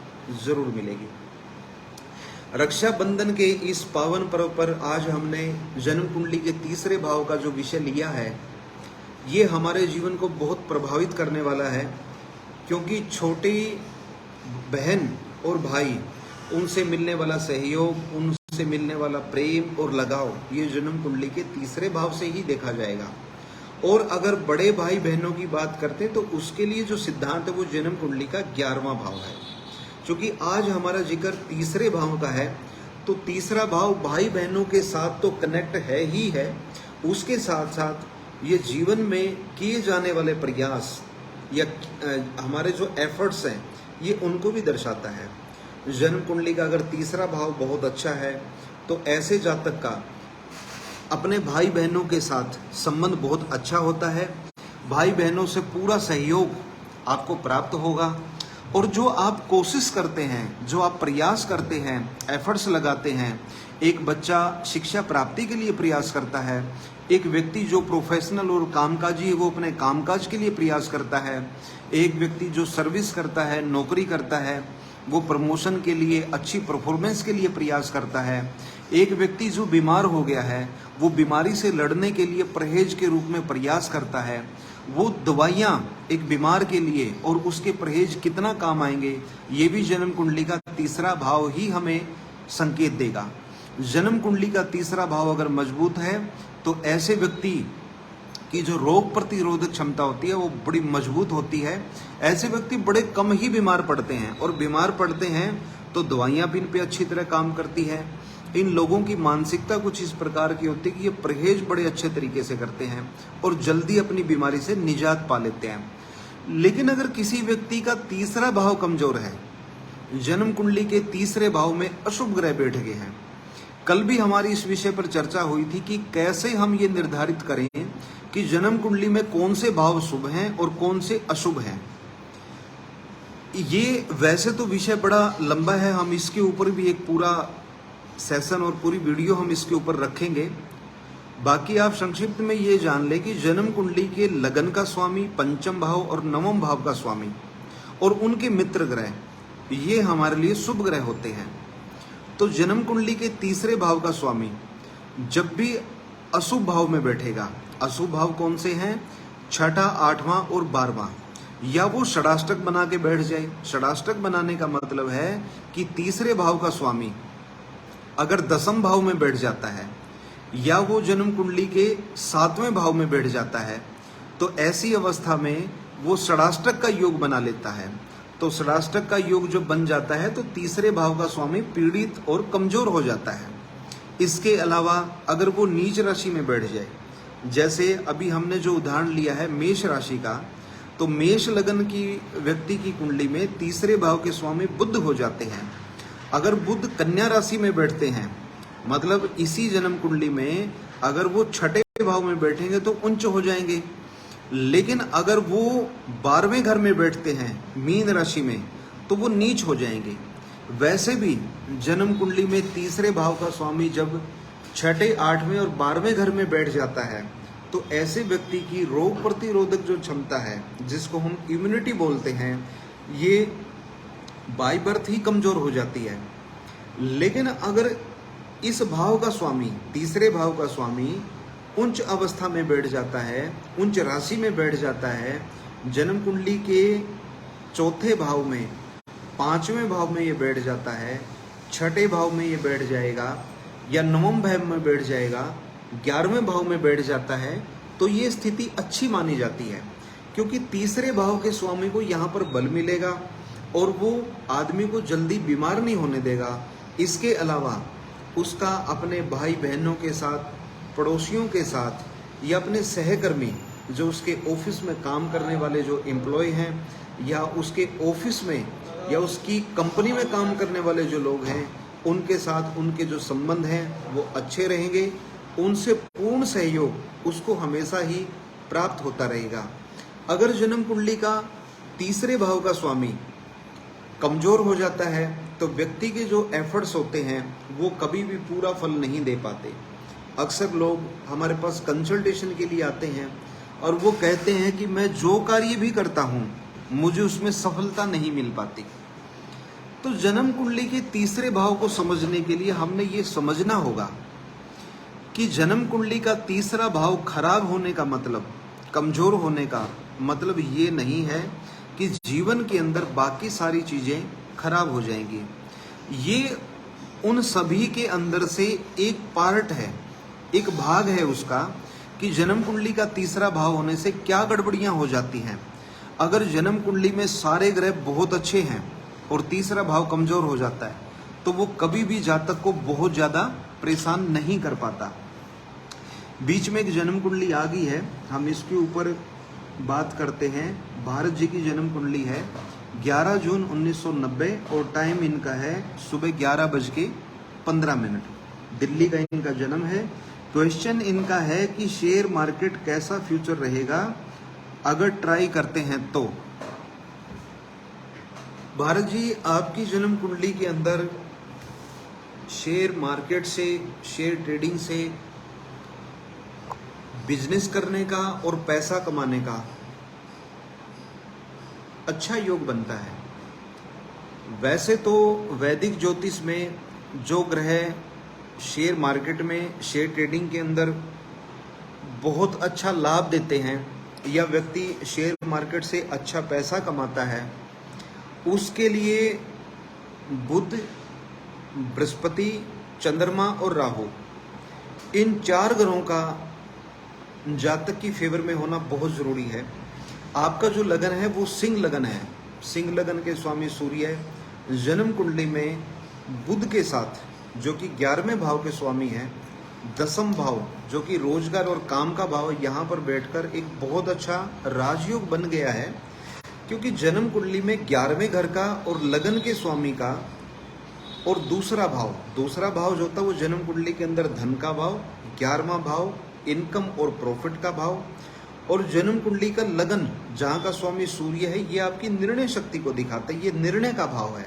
ज़रूर मिलेगी। रक्षाबंधन के इस पावन पर्व पर आज हमने जन्म कुंडली के तीसरे भाव का जो विषय लिया है, ये हमारे जीवन को बहुत प्रभावित करने वाला है, क्योंकि छोटी बहन और भाई, उनसे मिलने वाला सहयोग, उनसे मिलने वाला प्रेम और लगाव, ये जन्म कुंडली के तीसरे भाव से ही देखा जाएगा। और अगर बड़े भाई बहनों की बात करते हैं तो उसके लिए जो सिद्धांत है वो जन्म कुंडली का 11वां भाव है। क्योंकि आज हमारा जिक्र तीसरे भाव का है, तो तीसरा भाव भाई बहनों के साथ तो कनेक्ट है ही है, उसके साथ साथ ये जीवन में किए जाने वाले प्रयास या हमारे जो एफर्ट्स हैं ये उनको भी दर्शाता है। जन्म कुंडली का अगर तीसरा भाव बहुत अच्छा है तो ऐसे जातक का अपने भाई बहनों के साथ संबंध बहुत अच्छा होता है, भाई बहनों से पूरा सहयोग आपको प्राप्त होगा। और जो आप कोशिश करते हैं, जो आप प्रयास करते हैं, एफर्ट्स लगाते हैं, एक बच्चा शिक्षा प्राप्ति के लिए प्रयास करता है, एक व्यक्ति जो प्रोफेशनल और कामकाजी है वो अपने कामकाज के लिए प्रयास करता है, एक व्यक्ति जो सर्विस करता है, नौकरी करता है, वो प्रमोशन के लिए, अच्छी परफॉर्मेंस के लिए प्रयास करता है, एक व्यक्ति जो बीमार हो गया है वो बीमारी से लड़ने के लिए परहेज के रूप में प्रयास करता है, वो दवाइयाँ एक बीमार के लिए और उसके परहेज कितना काम आएंगे ये भी जन्म कुंडली का तीसरा भाव ही हमें संकेत देगा। जन्म कुंडली का तीसरा भाव अगर मजबूत है तो ऐसे व्यक्ति की जो रोग प्रतिरोधक क्षमता होती है वो बड़ी मजबूत होती है। ऐसे व्यक्ति बड़े कम ही बीमार पड़ते हैं, और बीमार पड़ते हैं तो दवाइयाँ भी इन पे अच्छी तरह काम करती है। इन लोगों की मानसिकता कुछ इस प्रकार की होती है कि ये परहेज बड़े अच्छे तरीके से करते हैं और जल्दी अपनी बीमारी से निजात पा लेते हैं। लेकिन अगर किसी व्यक्ति का तीसरा भाव कमजोर है, जन्म कुंडली के तीसरे भाव में अशुभ ग्रह बैठ गए हैं, कल भी हमारी इस विषय पर चर्चा हुई थी कि कैसे हम ये निर्धारित करें कि जन्म कुंडली में कौन से भाव शुभ हैं और कौन से अशुभ हैं। ये वैसे तो विषय बड़ा लंबा है, हम इसके ऊपर भी एक पूरा सेशन और पूरी वीडियो हम इसके ऊपर रखेंगे। बाकी आप संक्षिप्त में ये जान लें कि जन्म कुंडली के लगन का स्वामी, पंचम भाव और नवम भाव का स्वामी और उनके मित्र ग्रह ये हमारे लिए शुभ ग्रह होते हैं। तो जन्म कुंडली के तीसरे भाव का स्वामी जब भी अशुभ भाव में बैठेगा, अशुभ भाव कौन से हैं? छठा, आठवां और 12वां, या वो षडाष्टक बना के बैठ जाए। षडाष्टक बनाने का मतलब है कि तीसरे भाव का स्वामी अगर दसम भाव में बैठ जाता है या वो जन्म कुंडली के 7वें भाव में बैठ जाता है तो ऐसी अवस्था में वो षडाष्टक का योग बना लेता है। तो षडाष्टक का योग जब बन जाता है तो तीसरे भाव का स्वामी पीड़ित और कमजोर हो जाता है। इसके अलावा अगर वो नीच राशि में बैठ जाए, जैसे अभी हमने जो उदाहरण लिया है मेष राशि का, तो मेष लगन की व्यक्ति की कुंडली में तीसरे भाव के स्वामी बुध हो जाते हैं। अगर बुध कन्या राशि में बैठते हैं, मतलब इसी जन्म कुंडली में अगर वो छठे भाव में बैठेंगे तो उच्च हो जाएंगे। लेकिन अगर वो 12वें घर में बैठते हैं मीन राशि में तो वो नीच हो जाएंगे। वैसे भी जन्म कुंडली में तीसरे भाव का स्वामी जब छठे, 8वें और 12वें घर में बैठ जाता है तो ऐसे व्यक्ति की रोग प्रतिरोधक जो क्षमता है, जिसको हम इम्यूनिटी बोलते हैं, ये बाय बर्थ ही कमजोर हो जाती है। लेकिन अगर इस भाव का स्वामी, तीसरे भाव का स्वामी उच्च अवस्था में बैठ जाता है, उच्च राशि में बैठ जाता है, जन्म कुंडली के चौथे भाव में, 5वें भाव में ये बैठ जाता है, छठे भाव में ये बैठ जाएगा या नवम भाव में बैठ जाएगा, 11वें भाव में बैठ जाता है, तो ये स्थिति अच्छी मानी जाती है। क्योंकि तीसरे भाव के स्वामी को यहाँ पर बल मिलेगा और वो आदमी को जल्दी बीमार नहीं होने देगा। इसके अलावा उसका अपने भाई बहनों के साथ, पड़ोसियों के साथ या अपने सहकर्मी जो उसके ऑफिस में काम करने वाले जो एम्प्लॉय हैं या उसके ऑफिस में या उसकी कंपनी में काम करने वाले जो लोग हैं, उनके साथ उनके जो संबंध हैं वो अच्छे रहेंगे। उनसे पूर्ण सहयोग उसको हमेशा ही प्राप्त होता रहेगा। अगर जन्म कुंडली का तीसरे भाव का स्वामी कमजोर हो जाता है तो व्यक्ति के जो एफर्ट्स होते हैं वो कभी भी पूरा फल नहीं दे पाते। अक्सर लोग हमारे पास कंसल्टेशन के लिए आते हैं और वो कहते हैं कि मैं जो कार्य भी करता हूँ मुझे उसमें सफलता नहीं मिल पाती। तो जन्म कुंडली के तीसरे भाव को समझने के लिए हमने ये समझना होगा कि जन्म कुंडली का तीसरा भाव खराब होने का मतलब, कमजोर होने का मतलब ये नहीं है कि जीवन के अंदर बाकी सारी चीजें खराब हो जाएंगी। ये उन सभी के अंदर से एक पार्ट है, एक भाग है उसका, कि जन्म कुंडली का तीसरा भाव होने से क्या गड़बड़ियां हो जाती हैं। अगर जन्म कुंडली में सारे ग्रह बहुत अच्छे हैं और तीसरा भाव कमजोर हो जाता है तो वो कभी भी जातक को बहुत ज्यादा परेशान नहीं कर पाता। बीच में एक जन्म कुंडली आ गई है, हम इसके ऊपर बात करते हैं। भारत जी की जन्म कुंडली है 11 जून 1990 और टाइम इनका है सुबह 11:15। दिल्ली का इनका जन्म है। क्वेश्चन इनका है कि शेयर मार्केट कैसा फ्यूचर रहेगा अगर ट्राई करते हैं तो। भारत जी, आपकी जन्म कुंडली के अंदर शेयर मार्केट से, शेयर ट्रेडिंग से बिजनेस करने का और पैसा कमाने का अच्छा योग बनता है। वैसे तो वैदिक ज्योतिष में जो ग्रह शेयर मार्केट में, शेयर ट्रेडिंग के अंदर बहुत अच्छा लाभ देते हैं या व्यक्ति शेयर मार्केट से अच्छा पैसा कमाता है, उसके लिए बुध, बृहस्पति, चंद्रमा और राहु, इन 4 ग्रहों का जातक की फेवर में होना बहुत जरूरी है। आपका जो लगन है वो सिंह लगन है। सिंह लगन के स्वामी सूर्य है। जन्म कुंडली में बुध के साथ, जो कि 11वें भाव के स्वामी हैं, 10वां भाव जो कि रोजगार और काम का भाव, यहाँ पर बैठकर एक बहुत अच्छा राजयोग बन गया है। क्योंकि जन्म कुंडली में 11वें घर का और लगन के स्वामी का और दूसरा भाव जो होता है वो जन्म कुंडली के अंदर धन का भाव, 11वां भाव इनकम और प्रॉफिट का भाव, और जन्म कुंडली का लगन जहां का स्वामी सूर्य है, ये आपकी निर्णय शक्ति को दिखाता है, ये निर्णय का भाव है।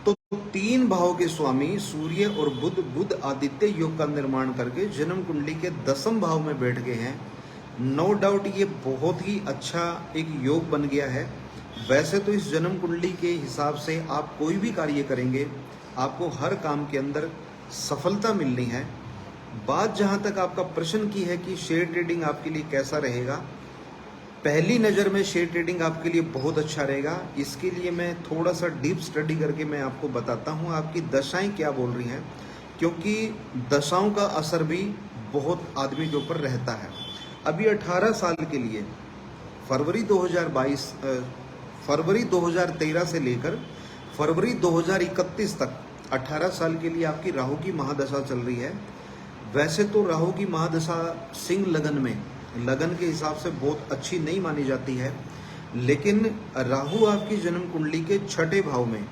तो 3 भाव के स्वामी सूर्य और बुध आदित्य योग का निर्माण करके जन्म कुंडली के 10वें भाव में बैठ गए हैं। नो डाउट ये बहुत ही अच्छा एक योग बन गया है। वैसे तो इस जन्म कुंडली के हिसाब से आप कोई भी कार्य करेंगे, आपको हर काम के अंदर सफलता मिलनी है। बात जहां तक आपका प्रश्न की है कि शेयर ट्रेडिंग आपके लिए कैसा रहेगा, पहली नज़र में शेयर ट्रेडिंग आपके लिए बहुत अच्छा रहेगा। इसके लिए मैं थोड़ा सा डीप स्टडी करके मैं आपको बताता हूं आपकी दशाएं क्या बोल रही हैं, क्योंकि दशाओं का असर भी बहुत आदमी के ऊपर रहता है। अभी 18 साल के लिए फरवरी 2013 से लेकर फरवरी 2031 तक 18 साल के लिए आपकी राहु की महादशा चल रही है। वैसे तो राहु की महादशा सिंह लगन में, लगन के हिसाब से बहुत अच्छी नहीं मानी जाती है, लेकिन राहु आपकी जन्म कुंडली के 6ठे भाव में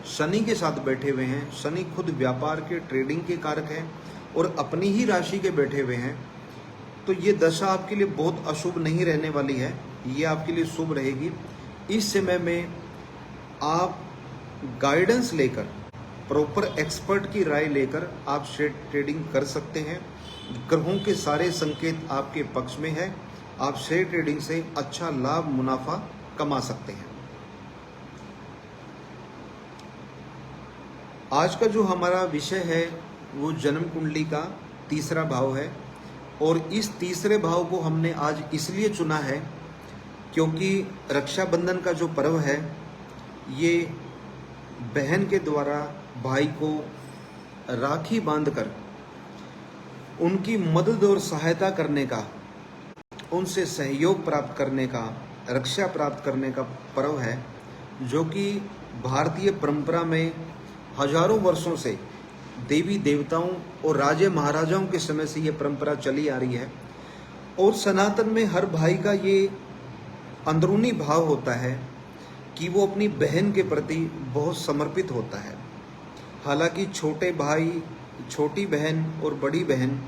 शनि के साथ बैठे हुए हैं। शनि खुद व्यापार के, ट्रेडिंग के कारक हैं और अपनी ही राशि के बैठे हुए हैं। तो ये दशा आपके लिए बहुत अशुभ नहीं रहने वाली है, ये आपके लिए शुभ रहेगी। इस समय में आप गाइडेंस लेकर, प्रॉपर एक्सपर्ट की राय लेकर आप शेयर ट्रेडिंग कर सकते हैं। ग्रहों के सारे संकेत आपके पक्ष में है, आप शेयर ट्रेडिंग से अच्छा लाभ, मुनाफा कमा सकते हैं। आज का जो हमारा विषय है वो जन्म कुंडली का तीसरा भाव है, और इस तीसरे भाव को हमने आज इसलिए चुना है क्योंकि रक्षाबंधन का जो पर्व है, ये बहन के द्वारा भाई को राखी बांधकर उनकी मदद और सहायता करने का, उनसे सहयोग प्राप्त करने का, रक्षा प्राप्त करने का पर्व है, जो कि भारतीय परंपरा में हजारों वर्षों से देवी देवताओं और राजे महाराजाओं के समय से ये परंपरा चली आ रही है। और सनातन में हर भाई का ये अंदरूनी भाव होता है कि वो अपनी बहन के प्रति बहुत समर्पित होता है। हालांकि छोटे भाई, छोटी बहन और बड़ी बहन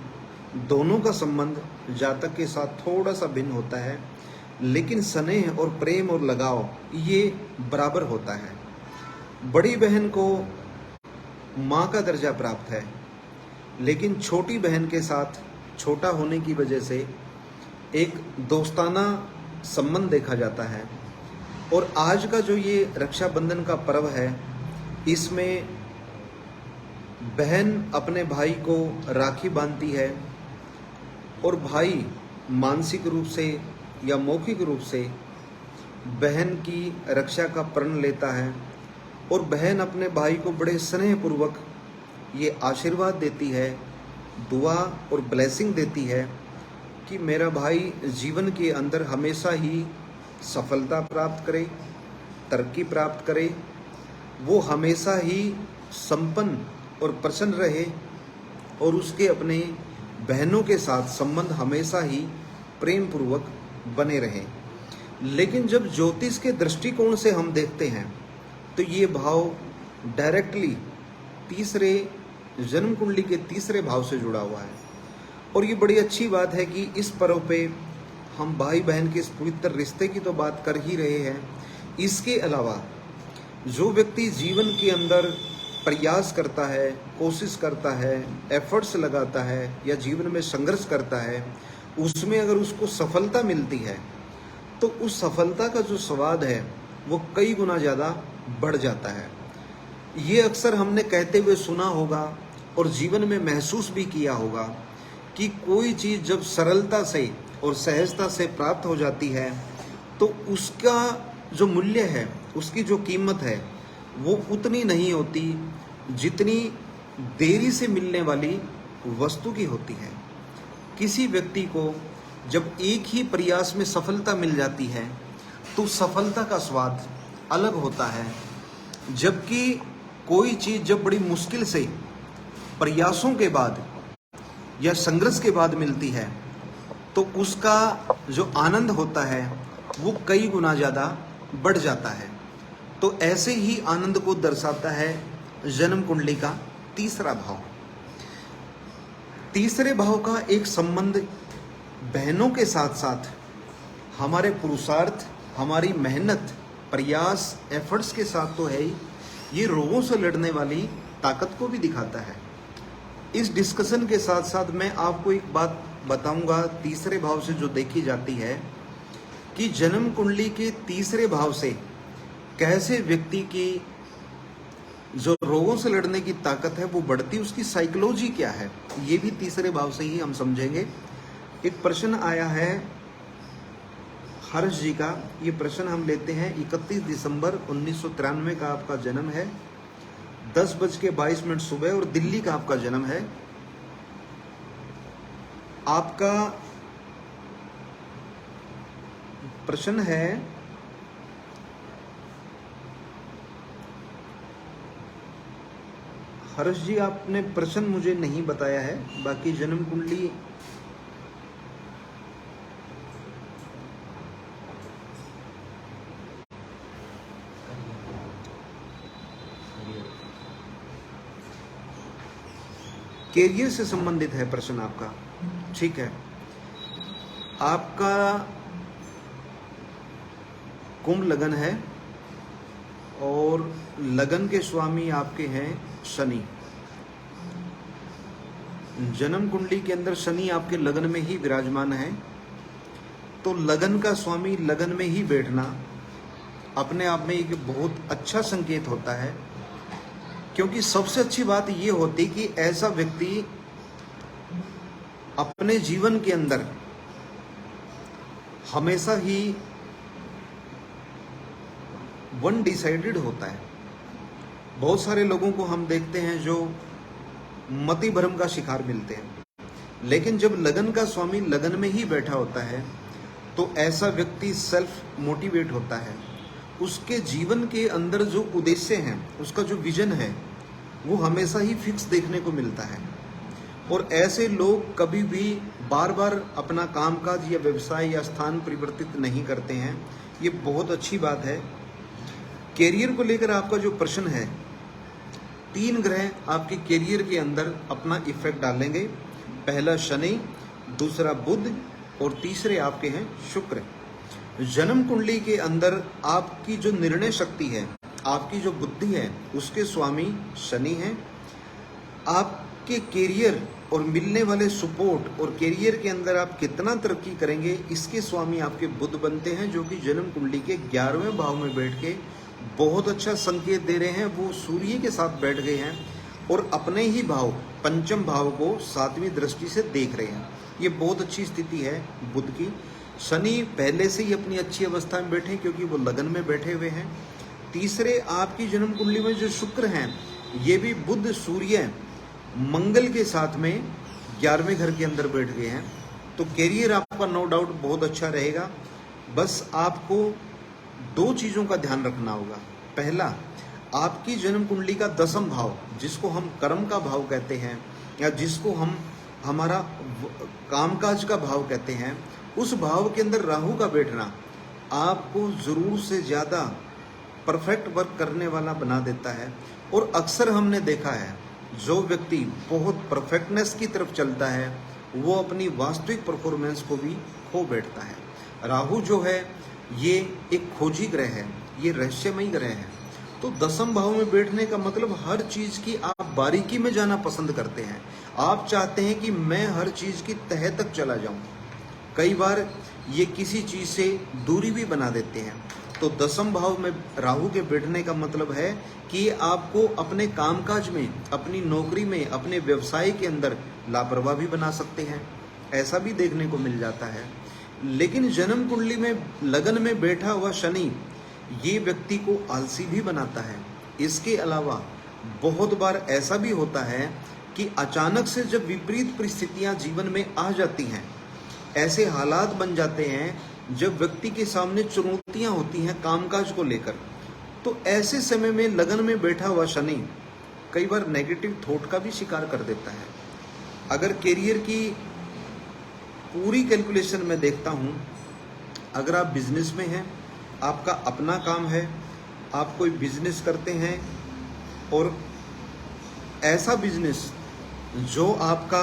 दोनों का संबंध जातक के साथ थोड़ा सा भिन्न होता है, लेकिन स्नेह और प्रेम और लगाव ये बराबर होता है। बड़ी बहन को माँ का दर्जा प्राप्त है, लेकिन छोटी बहन के साथ छोटा होने की वजह से एक दोस्ताना संबंध देखा जाता है। और आज का जो ये रक्षाबंधन का पर्व है, इसमें बहन अपने भाई को राखी बांधती है और भाई मानसिक रूप से या मौखिक रूप से बहन की रक्षा का प्रण लेता है, और बहन अपने भाई को बड़े स्नेहपूर्वक ये आशीर्वाद देती है दुआ और ब्लेसिंग देती है कि मेरा भाई जीवन के अंदर हमेशा ही सफलता प्राप्त करे, तरक्की प्राप्त करे, वो हमेशा ही संपन्न और प्रसन्न रहे और उसके अपने बहनों के साथ संबंध हमेशा ही प्रेम पूर्वक बने रहें। लेकिन जब ज्योतिष के दृष्टिकोण से हम देखते हैं तो ये भाव डायरेक्टली तीसरे जन्म कुंडली के तीसरे भाव से जुड़ा हुआ है। और ये बड़ी अच्छी बात है कि इस पर्व पे हम भाई बहन के इस पवित्र रिश्ते की तो बात कर ही रहे हैं। इसके अलावा जो व्यक्ति जीवन के अंदर प्रयास करता है, कोशिश करता है, एफर्ट्स लगाता है या जीवन में संघर्ष करता है, उसमें अगर उसको सफलता मिलती है तो उस सफलता का जो स्वाद है वो कई गुना ज़्यादा बढ़ जाता है। ये अक्सर हमने कहते हुए सुना होगा और जीवन में महसूस भी किया होगा कि कोई चीज़ जब सरलता से और सहजता से प्राप्त हो जाती है तो उसका जो मूल्य है, उसकी जो कीमत है वो उतनी नहीं होती जितनी देरी से मिलने वाली वस्तु की होती है। किसी व्यक्ति को जब एक ही प्रयास में सफलता मिल जाती है तो सफलता का स्वाद अलग होता है, जबकि कोई चीज़ जब बड़ी मुश्किल से प्रयासों के बाद या संघर्ष के बाद मिलती है तो उसका जो आनंद होता है वो कई गुना ज़्यादा बढ़ जाता है। तो ऐसे ही आनंद को दर्शाता है जन्म कुंडली का तीसरा भाव। तीसरे भाव का एक संबंध बहनों के साथ साथ हमारे पुरुषार्थ, हमारी मेहनत, प्रयास, एफर्ट्स के साथ तो है ही, ये रोगों से लड़ने वाली ताकत को भी दिखाता है। इस डिस्कशन के साथ साथ मैं आपको एक बात बताऊंगा तीसरे भाव से जो देखी जाती है कि जन्म कुंडली के तीसरे भाव से कैसे व्यक्ति की जो रोगों से लड़ने की ताकत है वो बढ़ती, उसकी साइकोलॉजी क्या है, ये भी तीसरे भाव से ही हम समझेंगे। एक प्रश्न आया है हर्ष जी का, ये प्रश्न हम लेते हैं। 31 दिसंबर 1993 का आपका जन्म है, 10:22 सुबह और दिल्ली का आपका जन्म है। आपका प्रश्न है हर्ष जी, आपने प्रश्न मुझे नहीं बताया है, बाकी जन्म कुंडली कैरियर से संबंधित है प्रश्न आपका, ठीक है। आपका कुंभ लगन है और लगन के स्वामी आपके हैं शनि। जन्म कुंडली के अंदर शनि आपके लगन में ही विराजमान है, तो लगन का स्वामी लगन में ही बैठना अपने आप में एक बहुत अच्छा संकेत होता है। क्योंकि सबसे अच्छी बात ये होती कि ऐसा व्यक्ति अपने जीवन के अंदर हमेशा ही वन डिसाइडेड होता है। बहुत सारे लोगों को हम देखते हैं जो मति भ्रम का शिकार मिलते हैं, लेकिन जब लगन का स्वामी लगन में ही बैठा होता है तो ऐसा व्यक्ति सेल्फ मोटिवेट होता है। उसके जीवन के अंदर जो उद्देश्य हैं, उसका जो विजन है वो हमेशा ही फिक्स देखने को मिलता है। और ऐसे लोग कभी भी बार बार अपना कामकाज या व्यवसाय या स्थान परिवर्तित नहीं करते हैं, ये बहुत अच्छी बात है। कैरियर को लेकर आपका जो प्रश्न है, 3 ग्रह आपके कैरियर के अंदर अपना इफेक्ट डालेंगे। पहला शनि, दूसरा बुध और तीसरे आपके हैं शुक्र। जन्म कुंडली के अंदर आपकी जो निर्णय शक्ति है, आपकी जो बुद्धि है, उसके स्वामी शनि हैं। आपके कैरियर और मिलने वाले सपोर्ट और कैरियर के अंदर आप कितना तरक्की करेंगे, इसके स्वामी आपके बुध बनते हैं, जो कि जन्म कुंडली के 11वें भाव में बैठ के बहुत अच्छा संकेत दे रहे हैं। वो सूर्य के साथ बैठ गए हैं और अपने ही भाव पंचम भाव को 7वीं दृष्टि से देख रहे हैं। ये बहुत अच्छी स्थिति है बुध की। शनि पहले से ही अपनी अच्छी अवस्था में बैठे क्योंकि वो लगन में बैठे हुए हैं। तीसरे आपकी जन्म कुंडली में जो शुक्र हैं, ये भी बुध सूर्य मंगल के साथ में 11वें घर के अंदर बैठ गए हैं। तो कैरियर आपका नो डाउट बहुत अच्छा रहेगा। बस आपको 2 चीज़ों का ध्यान रखना होगा। पहला, आपकी जन्म कुंडली का 10वां भाव, जिसको हम कर्म का भाव कहते हैं या जिसको हम हमारा कामकाज का भाव कहते हैं, उस भाव के अंदर राहु का बैठना आपको ज़रूर से ज़्यादा परफेक्ट वर्क करने वाला बना देता है। और अक्सर हमने देखा है, जो व्यक्ति बहुत परफेक्टनेस की तरफ चलता है वो अपनी वास्तविक परफॉर्मेंस को भी खो बैठता है। राहु जो है ये एक खोजी ग्रह है, ये रहस्यमयी ग्रह है। तो 10वें भाव में बैठने का मतलब हर चीज़ की आप बारीकी में जाना पसंद करते हैं। आप चाहते हैं कि मैं हर चीज़ की तह तक चला जाऊं। कई बार ये किसी चीज़ से दूरी भी बना देते हैं। तो 10वें भाव में राहु के बैठने का मतलब है कि आपको अपने कामकाज में, अपनी नौकरी में, अपने व्यवसाय के अंदर लापरवाह भी बना सकते हैं। ऐसा भी देखने को मिल जाता है। लेकिन जन्म कुंडली में लगन में बैठा हुआ शनि ये व्यक्ति को आलसी भी बनाता है। इसके अलावा बहुत बार ऐसा भी होता है कि अचानक से जब विपरीत परिस्थितियां जीवन में आ जाती हैं, ऐसे हालात बन जाते हैं जब व्यक्ति के सामने चुनौतियां होती हैं कामकाज को लेकर, तो ऐसे समय में लगन में बैठा हुआ शनि कई बार नेगेटिव थॉट का भी शिकार कर देता है। अगर कैरियर की पूरी कैलकुलेशन में देखता हूँ, अगर आप बिजनेस में हैं, आपका अपना काम है, आप कोई बिजनेस करते हैं और ऐसा बिजनेस जो आपका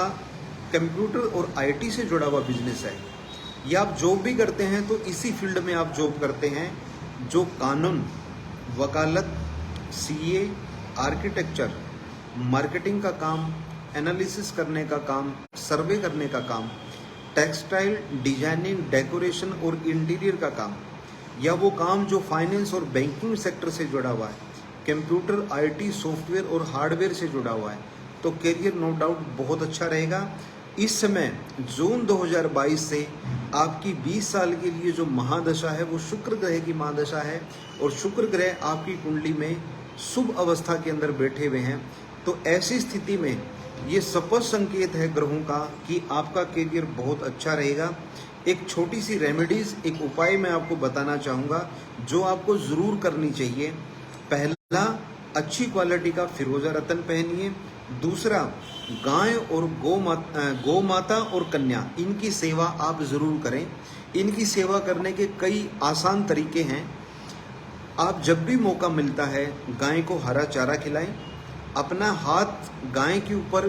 कंप्यूटर और आईटी से जुड़ा हुआ बिजनेस है, या आप जॉब भी करते हैं तो इसी फील्ड में आप जॉब करते हैं, जो कानून, वकालत, सीए, आर्किटेक्चर, मार्केटिंग का काम, एनालिसिस करने का काम, सर्वे करने का काम, टेक्सटाइल, डिजाइनिंग, डेकोरेशन और इंटीरियर का काम, या वो काम जो फाइनेंस और बैंकिंग सेक्टर से जुड़ा हुआ है, कंप्यूटर, आईटी, सॉफ्टवेयर और हार्डवेयर से जुड़ा हुआ है, तो करियर नो डाउट बहुत अच्छा रहेगा। इस समय जून 2022 से आपकी 20 साल के लिए जो महादशा है वो शुक्र ग्रह की महादशा है, और शुक्र ग्रह आपकी कुंडली में शुभ अवस्था के अंदर बैठे हुए हैं। तो ऐसी स्थिति में ये स्पष्ट संकेत है ग्रहों का कि आपका करियर बहुत अच्छा रहेगा। एक छोटी सी रेमेडीज, एक उपाय मैं आपको बताना चाहूँगा जो आपको ज़रूर करनी चाहिए। पहला, अच्छी क्वालिटी का फिरोजा रत्न पहनिए। दूसरा, गाय और गौ माता और कन्या, इनकी सेवा आप ज़रूर करें। इनकी सेवा करने के कई आसान तरीके हैं। आप जब भी मौका मिलता है गाय को हरा चारा खिलाएं। अपना हाथ गाय के ऊपर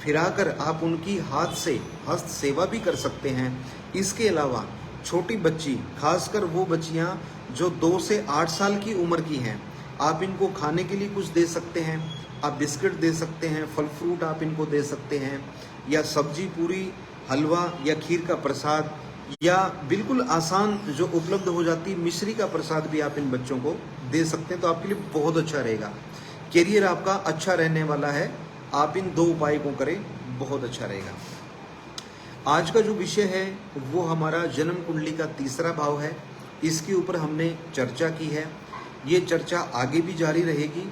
फिराकर आप उनकी हाथ से हस्त सेवा भी कर सकते हैं। इसके अलावा छोटी बच्ची, खासकर वो बच्चियां जो 2 से 8 साल की उम्र की हैं, आप इनको खाने के लिए कुछ दे सकते हैं। आप बिस्किट दे सकते हैं, फल फ्रूट आप इनको दे सकते हैं, या सब्जी, पूरी, हलवा या खीर का प्रसाद, या बिल्कुल आसान जो उपलब्ध हो जाती मिश्री का प्रसाद भी आप इन बच्चों को दे सकते हैं। तो आपके लिए बहुत अच्छा रहेगा। करियर आपका अच्छा रहने वाला है। आप इन 2 उपाय को करें, बहुत अच्छा रहेगा। आज का जो विषय है वो हमारा जन्म कुंडली का 3रा भाव है। इसके ऊपर हमने चर्चा की है। ये चर्चा आगे भी जारी रहेगी।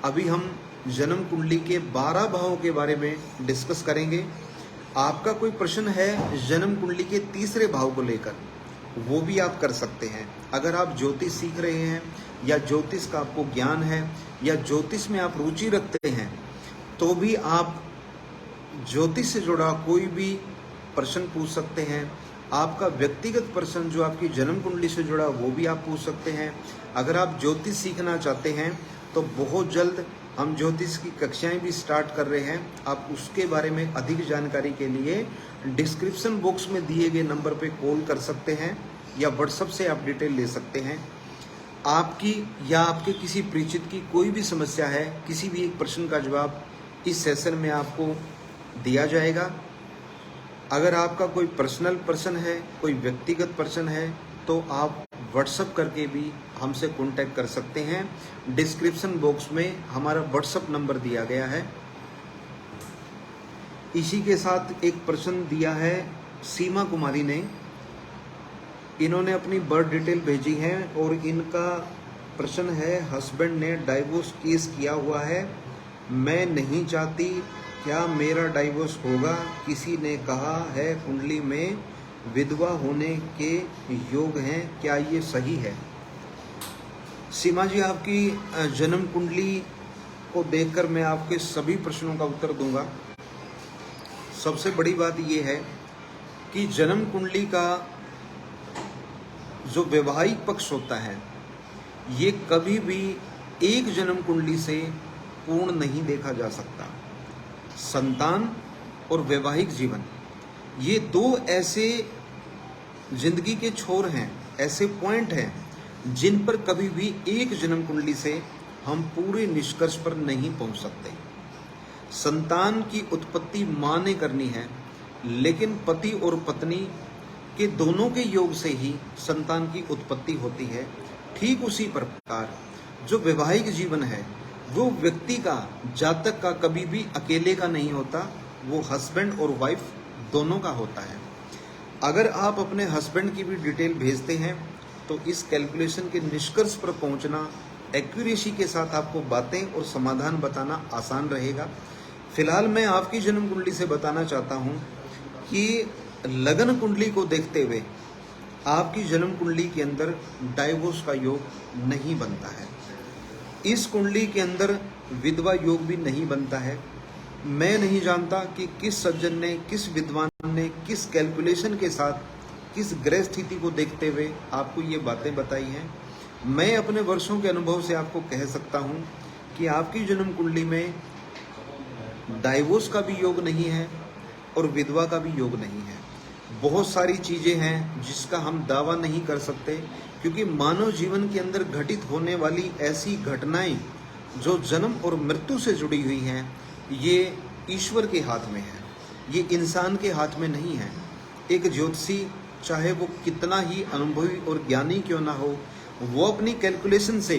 अभी हम जन्म कुंडली के 12 भावों के बारे में डिस्कस करेंगे। आपका कोई प्रश्न है जन्म कुंडली के 3रे भाव को लेकर, वो भी आप कर सकते हैं। अगर आप ज्योतिष सीख रहे हैं, या ज्योतिष का आपको ज्ञान है, या ज्योतिष में आप रुचि रखते हैं, तो भी आप ज्योतिष से जुड़ा कोई भी प्रश्न पूछ सकते हैं। आपका व्यक्तिगत प्रश्न जो आपकी जन्म कुंडली से जुड़ा वो भी आप पूछ सकते हैं। अगर आप ज्योतिष सीखना चाहते हैं तो बहुत जल्द हम ज्योतिष की कक्षाएं भी स्टार्ट कर रहे हैं। आप उसके बारे में अधिक जानकारी के लिए डिस्क्रिप्शन बॉक्स में दिए गए नंबर पे कॉल कर सकते हैं, या व्हाट्सएप से आप डिटेल ले सकते हैं। आपकी या आपके किसी परिचित की कोई भी समस्या है, किसी भी एक प्रश्न का जवाब इस सेशन में आपको दिया जाएगा। अगर आपका कोई पर्सनल प्रश्न है, कोई व्यक्तिगत प्रश्न है, तो आप व्हाट्सएप करके भी हमसे कांटेक्ट कर सकते हैं। डिस्क्रिप्शन बॉक्स में हमारा व्हाट्सएप नंबर दिया गया है। इसी के साथ एक प्रश्न दिया है सीमा कुमारी ने। इन्होंने अपनी बर्थ डिटेल भेजी है और इनका प्रश्न है, हस्बैंड ने डाइवोर्स केस किया हुआ है, मैं नहीं चाहती क्या मेरा डाइवोर्स होगा? किसी ने कहा है कुंडली में विधवा होने के योग हैं, क्या ये सही है? सीमा जी, आपकी जन्म कुंडली को देखकर मैं आपके सभी प्रश्नों का उत्तर दूंगा। सबसे बड़ी बात यह है कि जन्म कुंडली का जो वैवाहिक पक्ष होता है ये कभी भी एक जन्म कुंडली से पूर्ण नहीं देखा जा सकता। संतान और वैवाहिक जीवन, ये दो ऐसे जिंदगी के छोर हैं, ऐसे पॉइंट हैं जिन पर कभी भी एक जन्म कुंडली से हम पूरे निष्कर्ष पर नहीं पहुंच सकते। संतान की उत्पत्ति मां ने करनी है, लेकिन पति और पत्नी के दोनों के योग से ही संतान की उत्पत्ति होती है। ठीक उसी प्रकार जो वैवाहिक जीवन है वो व्यक्ति का, जातक का कभी भी अकेले का नहीं होता, वो हस्बैंड और वाइफ दोनों का होता है। अगर आप अपने हस्बैंड की भी डिटेल भेजते हैं तो इस कैलकुलेशन के निष्कर्ष पर पहुंचना, एक्यूरेसी के साथ आपको बातें और समाधान बताना आसान रहेगा। फिलहाल मैं आपकी जन्म कुंडली से बताना चाहता हूं कि लगन कुंडली को देखते हुए आपकी जन्म कुंडली के अंदर डाइवोर्स का योग नहीं बनता है। इस कुंडली के अंदर विधवा योग भी नहीं बनता है। मैं नहीं जानता कि किस सज्जन ने, किस विद्वान ने, किस कैलकुलेशन के साथ, किस ग्रह स्थिति को देखते हुए आपको ये बातें बताई हैं। मैं अपने वर्षों के अनुभव से आपको कह सकता हूँ कि आपकी जन्म कुंडली में डाइवोर्स का भी योग नहीं है और विधवा का भी योग नहीं है। बहुत सारी चीज़ें हैं जिसका हम दावा नहीं कर सकते, क्योंकि मानव जीवन के अंदर घटित होने वाली ऐसी घटनाएं जो जन्म और मृत्यु से जुड़ी हुई हैं, ये ईश्वर के हाथ में है, ये इंसान के हाथ में नहीं है। एक ज्योतिषी, चाहे वो कितना ही अनुभवी और ज्ञानी क्यों ना हो, वो अपनी कैलकुलेशन से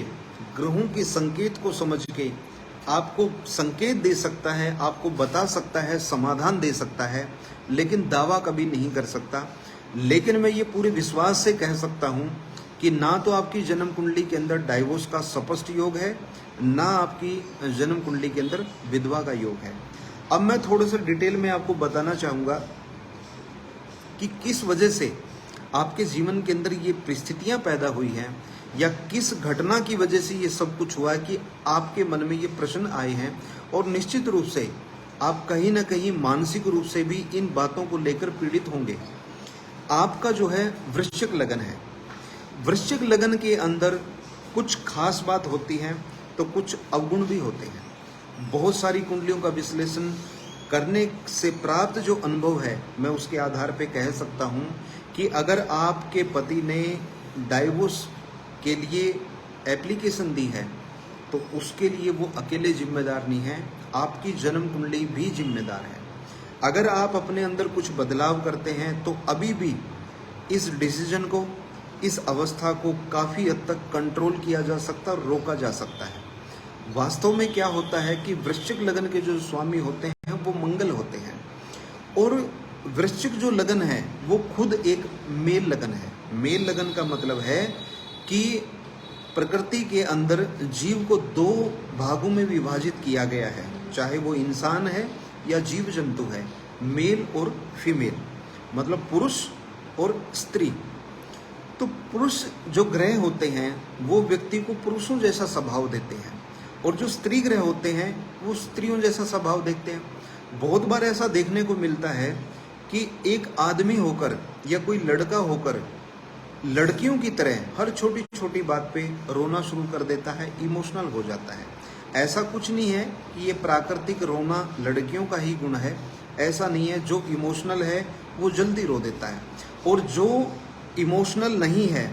ग्रहों के संकेत को समझ के आपको संकेत दे सकता है, आपको बता सकता है, समाधान दे सकता है, लेकिन दावा कभी नहीं कर सकता। लेकिन मैं ये पूरे विश्वास से कह सकता हूँ कि ना तो आपकी जन्म कुंडली के अंदर डाइवोर्स का स्पष्ट योग है, ना आपकी जन्म कुंडली के अंदर विधवा का योग है। अब मैं थोड़ा सा डिटेल में आपको बताना चाहूँगा कि किस वजह से आपके जीवन के अंदर ये परिस्थितियाँ पैदा हुई हैं, या किस घटना की वजह से ये सब कुछ हुआ है कि आपके मन में ये प्रश्न आए हैं। और निश्चित रूप से आप कहीं ना कहीं मानसिक रूप से भी इन बातों को लेकर पीड़ित होंगे। आपका जो है वृश्चिक लगन है। वृश्चिक लगन के अंदर कुछ खास बात होती है तो कुछ अवगुण भी होते हैं। बहुत सारी कुंडलियों का विश्लेषण करने से प्राप्त जो अनुभव है, मैं उसके आधार पे कह सकता हूँ कि अगर आपके पति ने डाइवोर्स के लिए एप्लीकेशन दी है तो उसके लिए वो अकेले जिम्मेदार नहीं है, आपकी जन्म कुंडली भी जिम्मेदार है। अगर आप अपने अंदर कुछ बदलाव करते हैं तो अभी भी इस डिसीजन को, इस अवस्था को काफ़ी हद तक कंट्रोल किया जा सकता और रोका जा सकता है। वास्तव में क्या होता है कि वृश्चिक लगन के जो स्वामी होते हैं वो मंगल होते हैं, और वृश्चिक जो लगन है वो खुद एक मेल लगन है। मेल लगन का मतलब है कि प्रकृति के अंदर जीव को दो भागों में विभाजित किया गया है, चाहे वो इंसान है या जीव जंतु है, मेल और फीमेल, मतलब पुरुष और स्त्री। तो पुरुष जो ग्रह होते हैं वो व्यक्ति को पुरुषों जैसा स्वभाव देते हैं, और जो स्त्री ग्रह होते हैं वो स्त्रियों जैसा स्वभाव देखते हैं। बहुत बार ऐसा देखने को मिलता है कि एक आदमी होकर या कोई लड़का होकर लड़कियों की तरह हर छोटी छोटी बात पे रोना शुरू कर देता है, इमोशनल हो जाता है। ऐसा कुछ नहीं है कि ये प्राकृतिक रोना लड़कियों का ही गुण है, ऐसा नहीं है। जो इमोशनल है वो जल्दी रो देता है, और जो इमोशनल नहीं है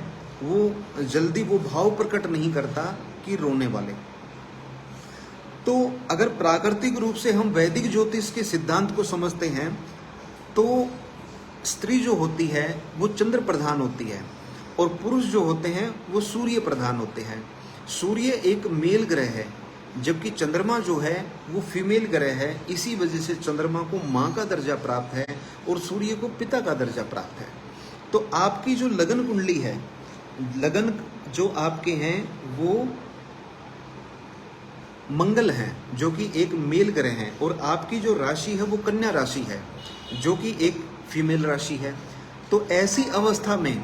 वो जल्दी वो भाव प्रकट नहीं करता कि रोने वाले। तो अगर प्राकृतिक रूप से हम वैदिक ज्योतिष के सिद्धांत को समझते हैं तो स्त्री जो होती है वो चंद्र प्रधान होती है, और पुरुष जो होते हैं वो सूर्य प्रधान होते हैं। सूर्य एक मेल ग्रह है, जबकि चंद्रमा जो है वो फीमेल ग्रह है। इसी वजह से चंद्रमा को माँ का दर्जा प्राप्त है और सूर्य को पिता का दर्जा प्राप्त है। तो आपकी जो लगन कुंडली है, लगन जो आपके हैं वो मंगल हैं जो कि एक मेल ग्रह हैं, और आपकी जो राशि है वो कन्या राशि है जो कि एक फीमेल राशि है। तो ऐसी अवस्था में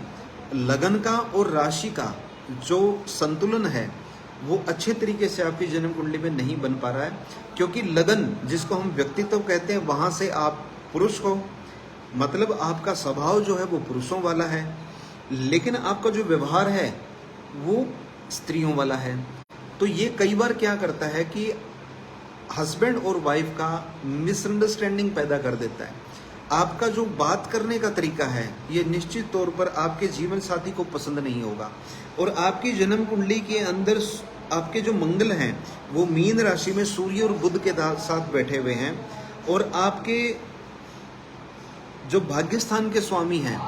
लगन का और राशि का जो संतुलन है वो अच्छे तरीके से आपकी जन्म कुंडली में नहीं बन पा रहा है, क्योंकि लगन जिसको हम व्यक्तित्व कहते हैं वहाँ से आप पुरुष हो, मतलब आपका स्वभाव जो है वो पुरुषों वाला है, लेकिन आपका जो व्यवहार है वो स्त्रियों वाला है। तो ये कई बार क्या करता है कि हस्बैंड और वाइफ का मिसअंडरस्टैंडिंग पैदा कर देता है। आपका जो बात करने का तरीका है ये निश्चित तौर पर आपके जीवन साथी को पसंद नहीं होगा। और आपकी जन्म कुंडली के अंदर आपके जो मंगल हैं वो मीन राशि में सूर्य और बुध के साथ बैठे हुए हैं, और आपके जो भाग्यस्थान के स्वामी हैं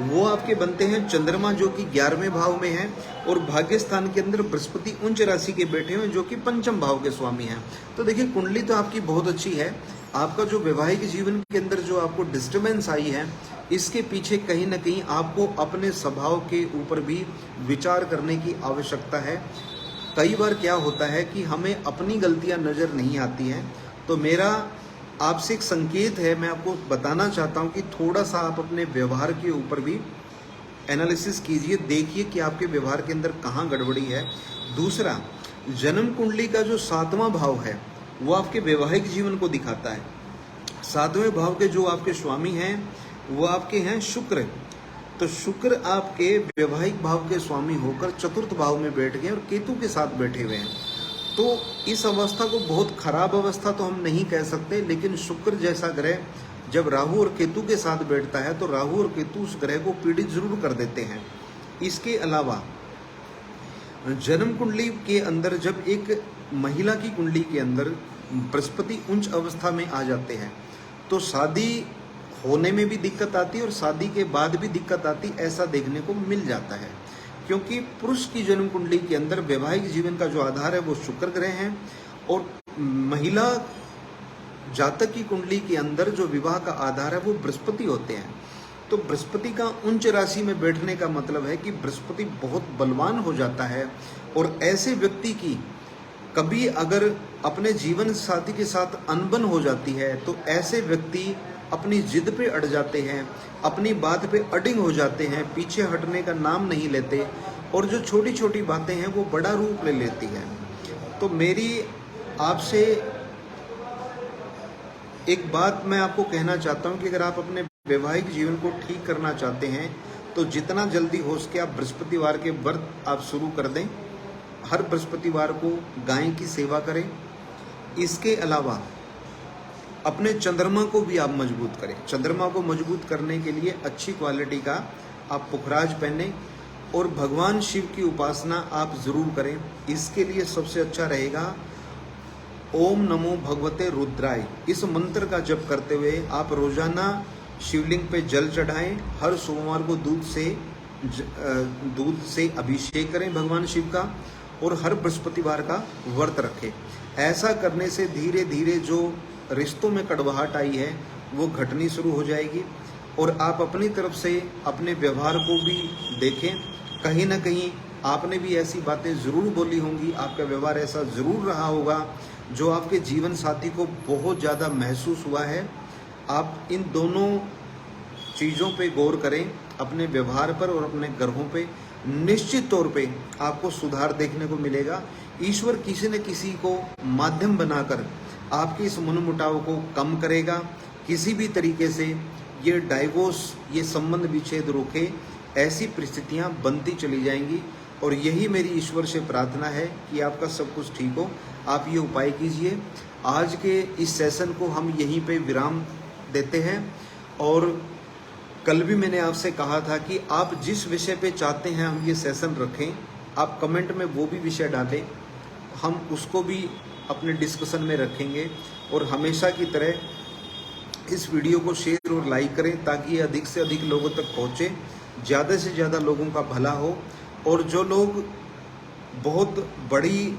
वो आपके बनते हैं चंद्रमा जो कि 11वें भाव में है, और भाग्यस्थान के अंदर बृहस्पति उच्च राशि के बैठे हुए जो कि पंचम भाव के स्वामी हैं। तो देखिए कुंडली तो आपकी बहुत अच्छी है, आपका जो वैवाहिक जीवन के अंदर जो आपको डिस्टर्बेंस आई है इसके पीछे कहीं ना कहीं आपको अपने स्वभाव के ऊपर भी विचार करने की आवश्यकता है। कई बार क्या होता है कि हमें अपनी गलतियां नज़र नहीं आती हैं, तो मेरा आपसे एक संकेत है, मैं आपको बताना चाहता हूं कि थोड़ा सा आप अपने व्यवहार के ऊपर भी एनालिसिस कीजिए, देखिए कि आपके व्यवहार के अंदर कहाँ गड़बड़ी है। दूसरा, जन्म कुंडली का जो 7वां भाव है वो आपके वैवाहिक जीवन को दिखाता है। 7वें भाव के जो आपके स्वामी हैं वो आपके हैं शुक्र। तो शुक्र आपके वैवाहिक भाव के स्वामी होकर चतुर्थ भाव में बैठ गए और केतु के साथ बैठे हुए हैं। तो इस अवस्था को बहुत खराब अवस्था तो हम नहीं कह सकते, लेकिन शुक्र जैसा ग्रह जब राहु और केतु के साथ बैठता है तो राहु और केतु उस ग्रह को पीड़ित जरूर कर देते हैं। इसके अलावा जन्म कुंडली के अंदर जब एक महिला की कुंडली के अंदर बृहस्पति उच्च अवस्था में आ जाते हैं तो शादी होने में भी दिक्कत आती है और शादी के बाद भी दिक्कत आती, ऐसा देखने को मिल जाता है। क्योंकि पुरुष की जन्म कुंडली के अंदर वैवाहिक जीवन का जो आधार है वो शुक्र ग्रह है, और महिला जातक की कुंडली के अंदर जो विवाह का आधार है वो बृहस्पति होते हैं। तो बृहस्पति का उच्च राशि में बैठने का मतलब है कि बृहस्पति बहुत बलवान हो जाता है, और ऐसे व्यक्ति की कभी अगर अपने जीवन साथी के साथ अनबन हो जाती है तो ऐसे व्यक्ति अपनी जिद पे अड़ जाते हैं, अपनी बात पे अडिंग हो जाते हैं, पीछे हटने का नाम नहीं लेते, और जो छोटी छोटी बातें हैं वो बड़ा रूप ले लेती हैं। तो मेरी आपसे एक बात मैं आपको कहना चाहता हूं कि अगर आप अपने वैवाहिक जीवन को ठीक करना चाहते हैं तो जितना जल्दी हो सके आप बृहस्पतिवार के व्रत आप शुरू कर दें। हर बृहस्पतिवार को गाय की सेवा करें। इसके अलावा अपने चंद्रमा को भी आप मजबूत करें। चंद्रमा को मजबूत करने के लिए अच्छी क्वालिटी का आप पुखराज पहने और भगवान शिव की उपासना आप जरूर करें। इसके लिए सबसे अच्छा रहेगा ओम नमो भगवते रुद्राय, इस मंत्र का जप करते हुए आप रोजाना शिवलिंग पे जल चढ़ाएं। हर सोमवार को दूध से अभिषेक करें भगवान शिव का, और हर बृहस्पतिवार का व्रत रखें। ऐसा करने से धीरे धीरे जो रिश्तों में कड़वाहट आई है वो घटनी शुरू हो जाएगी, और आप अपनी तरफ से अपने व्यवहार को भी देखें। कहीं ना कहीं आपने भी ऐसी बातें ज़रूर बोली होंगी, आपका व्यवहार ऐसा ज़रूर रहा होगा जो आपके जीवन साथी को बहुत ज़्यादा महसूस हुआ है। आप इन दोनों चीज़ों पे गौर करें, अपने व्यवहार पर और अपने ग्रहों पे। निश्चित तौर पे आपको सुधार देखने को मिलेगा। ईश्वर किसी न किसी को माध्यम बनाकर आपके इस मनमुटाव को कम करेगा। किसी भी तरीके से ये डाइवोर्स, ये संबंध विच्छेद रोके, ऐसी परिस्थितियां बनती चली जाएंगी। और यही मेरी ईश्वर से प्रार्थना है कि आपका सब कुछ ठीक हो। आप ये उपाय कीजिए। आज के इस सेशन को हम यहीं पे विराम देते हैं, और कल भी मैंने आपसे कहा था कि आप जिस विषय पे चाहते हैं हम ये सेशन रखें, आप कमेंट में वो भी विषय डालें, हम उसको भी अपने डिस्कशन में रखेंगे। और हमेशा की तरह इस वीडियो को शेयर और लाइक करें ताकि ये अधिक से अधिक लोगों तक पहुँचे, ज़्यादा से ज़्यादा लोगों का भला हो। और जो लोग बहुत बड़ी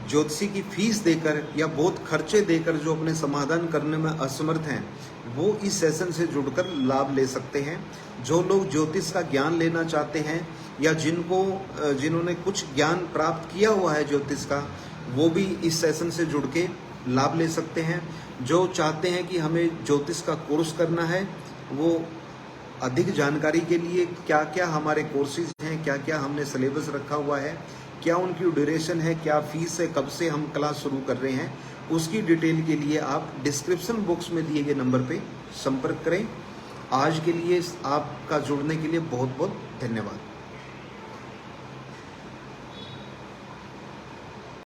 ज्योतिषी की फीस देकर या बहुत खर्चे देकर जो अपने समाधान करने में असमर्थ हैं वो इस सेशन से जुड़कर लाभ ले सकते हैं। जो लोग ज्योतिष का ज्ञान लेना चाहते हैं या जिन्होंने कुछ ज्ञान प्राप्त किया हुआ है ज्योतिष का, वो भी इस सेशन से जुड़ के लाभ ले सकते हैं। जो चाहते हैं कि हमें ज्योतिष का कोर्स करना है, वो अधिक जानकारी के लिए क्या क्या हमारे कोर्सेज हैं, क्या क्या हमने सिलेबस रखा हुआ है, क्या उनकी ड्यूरेशन है, क्या फीस है, कब से हम क्लास शुरू कर रहे हैं, उसकी डिटेल के लिए आप डिस्क्रिप्शन बॉक्स में दिए गए नंबर पे संपर्क करें। आज के लिए आपका जुड़ने के लिए बहुत बहुत धन्यवाद।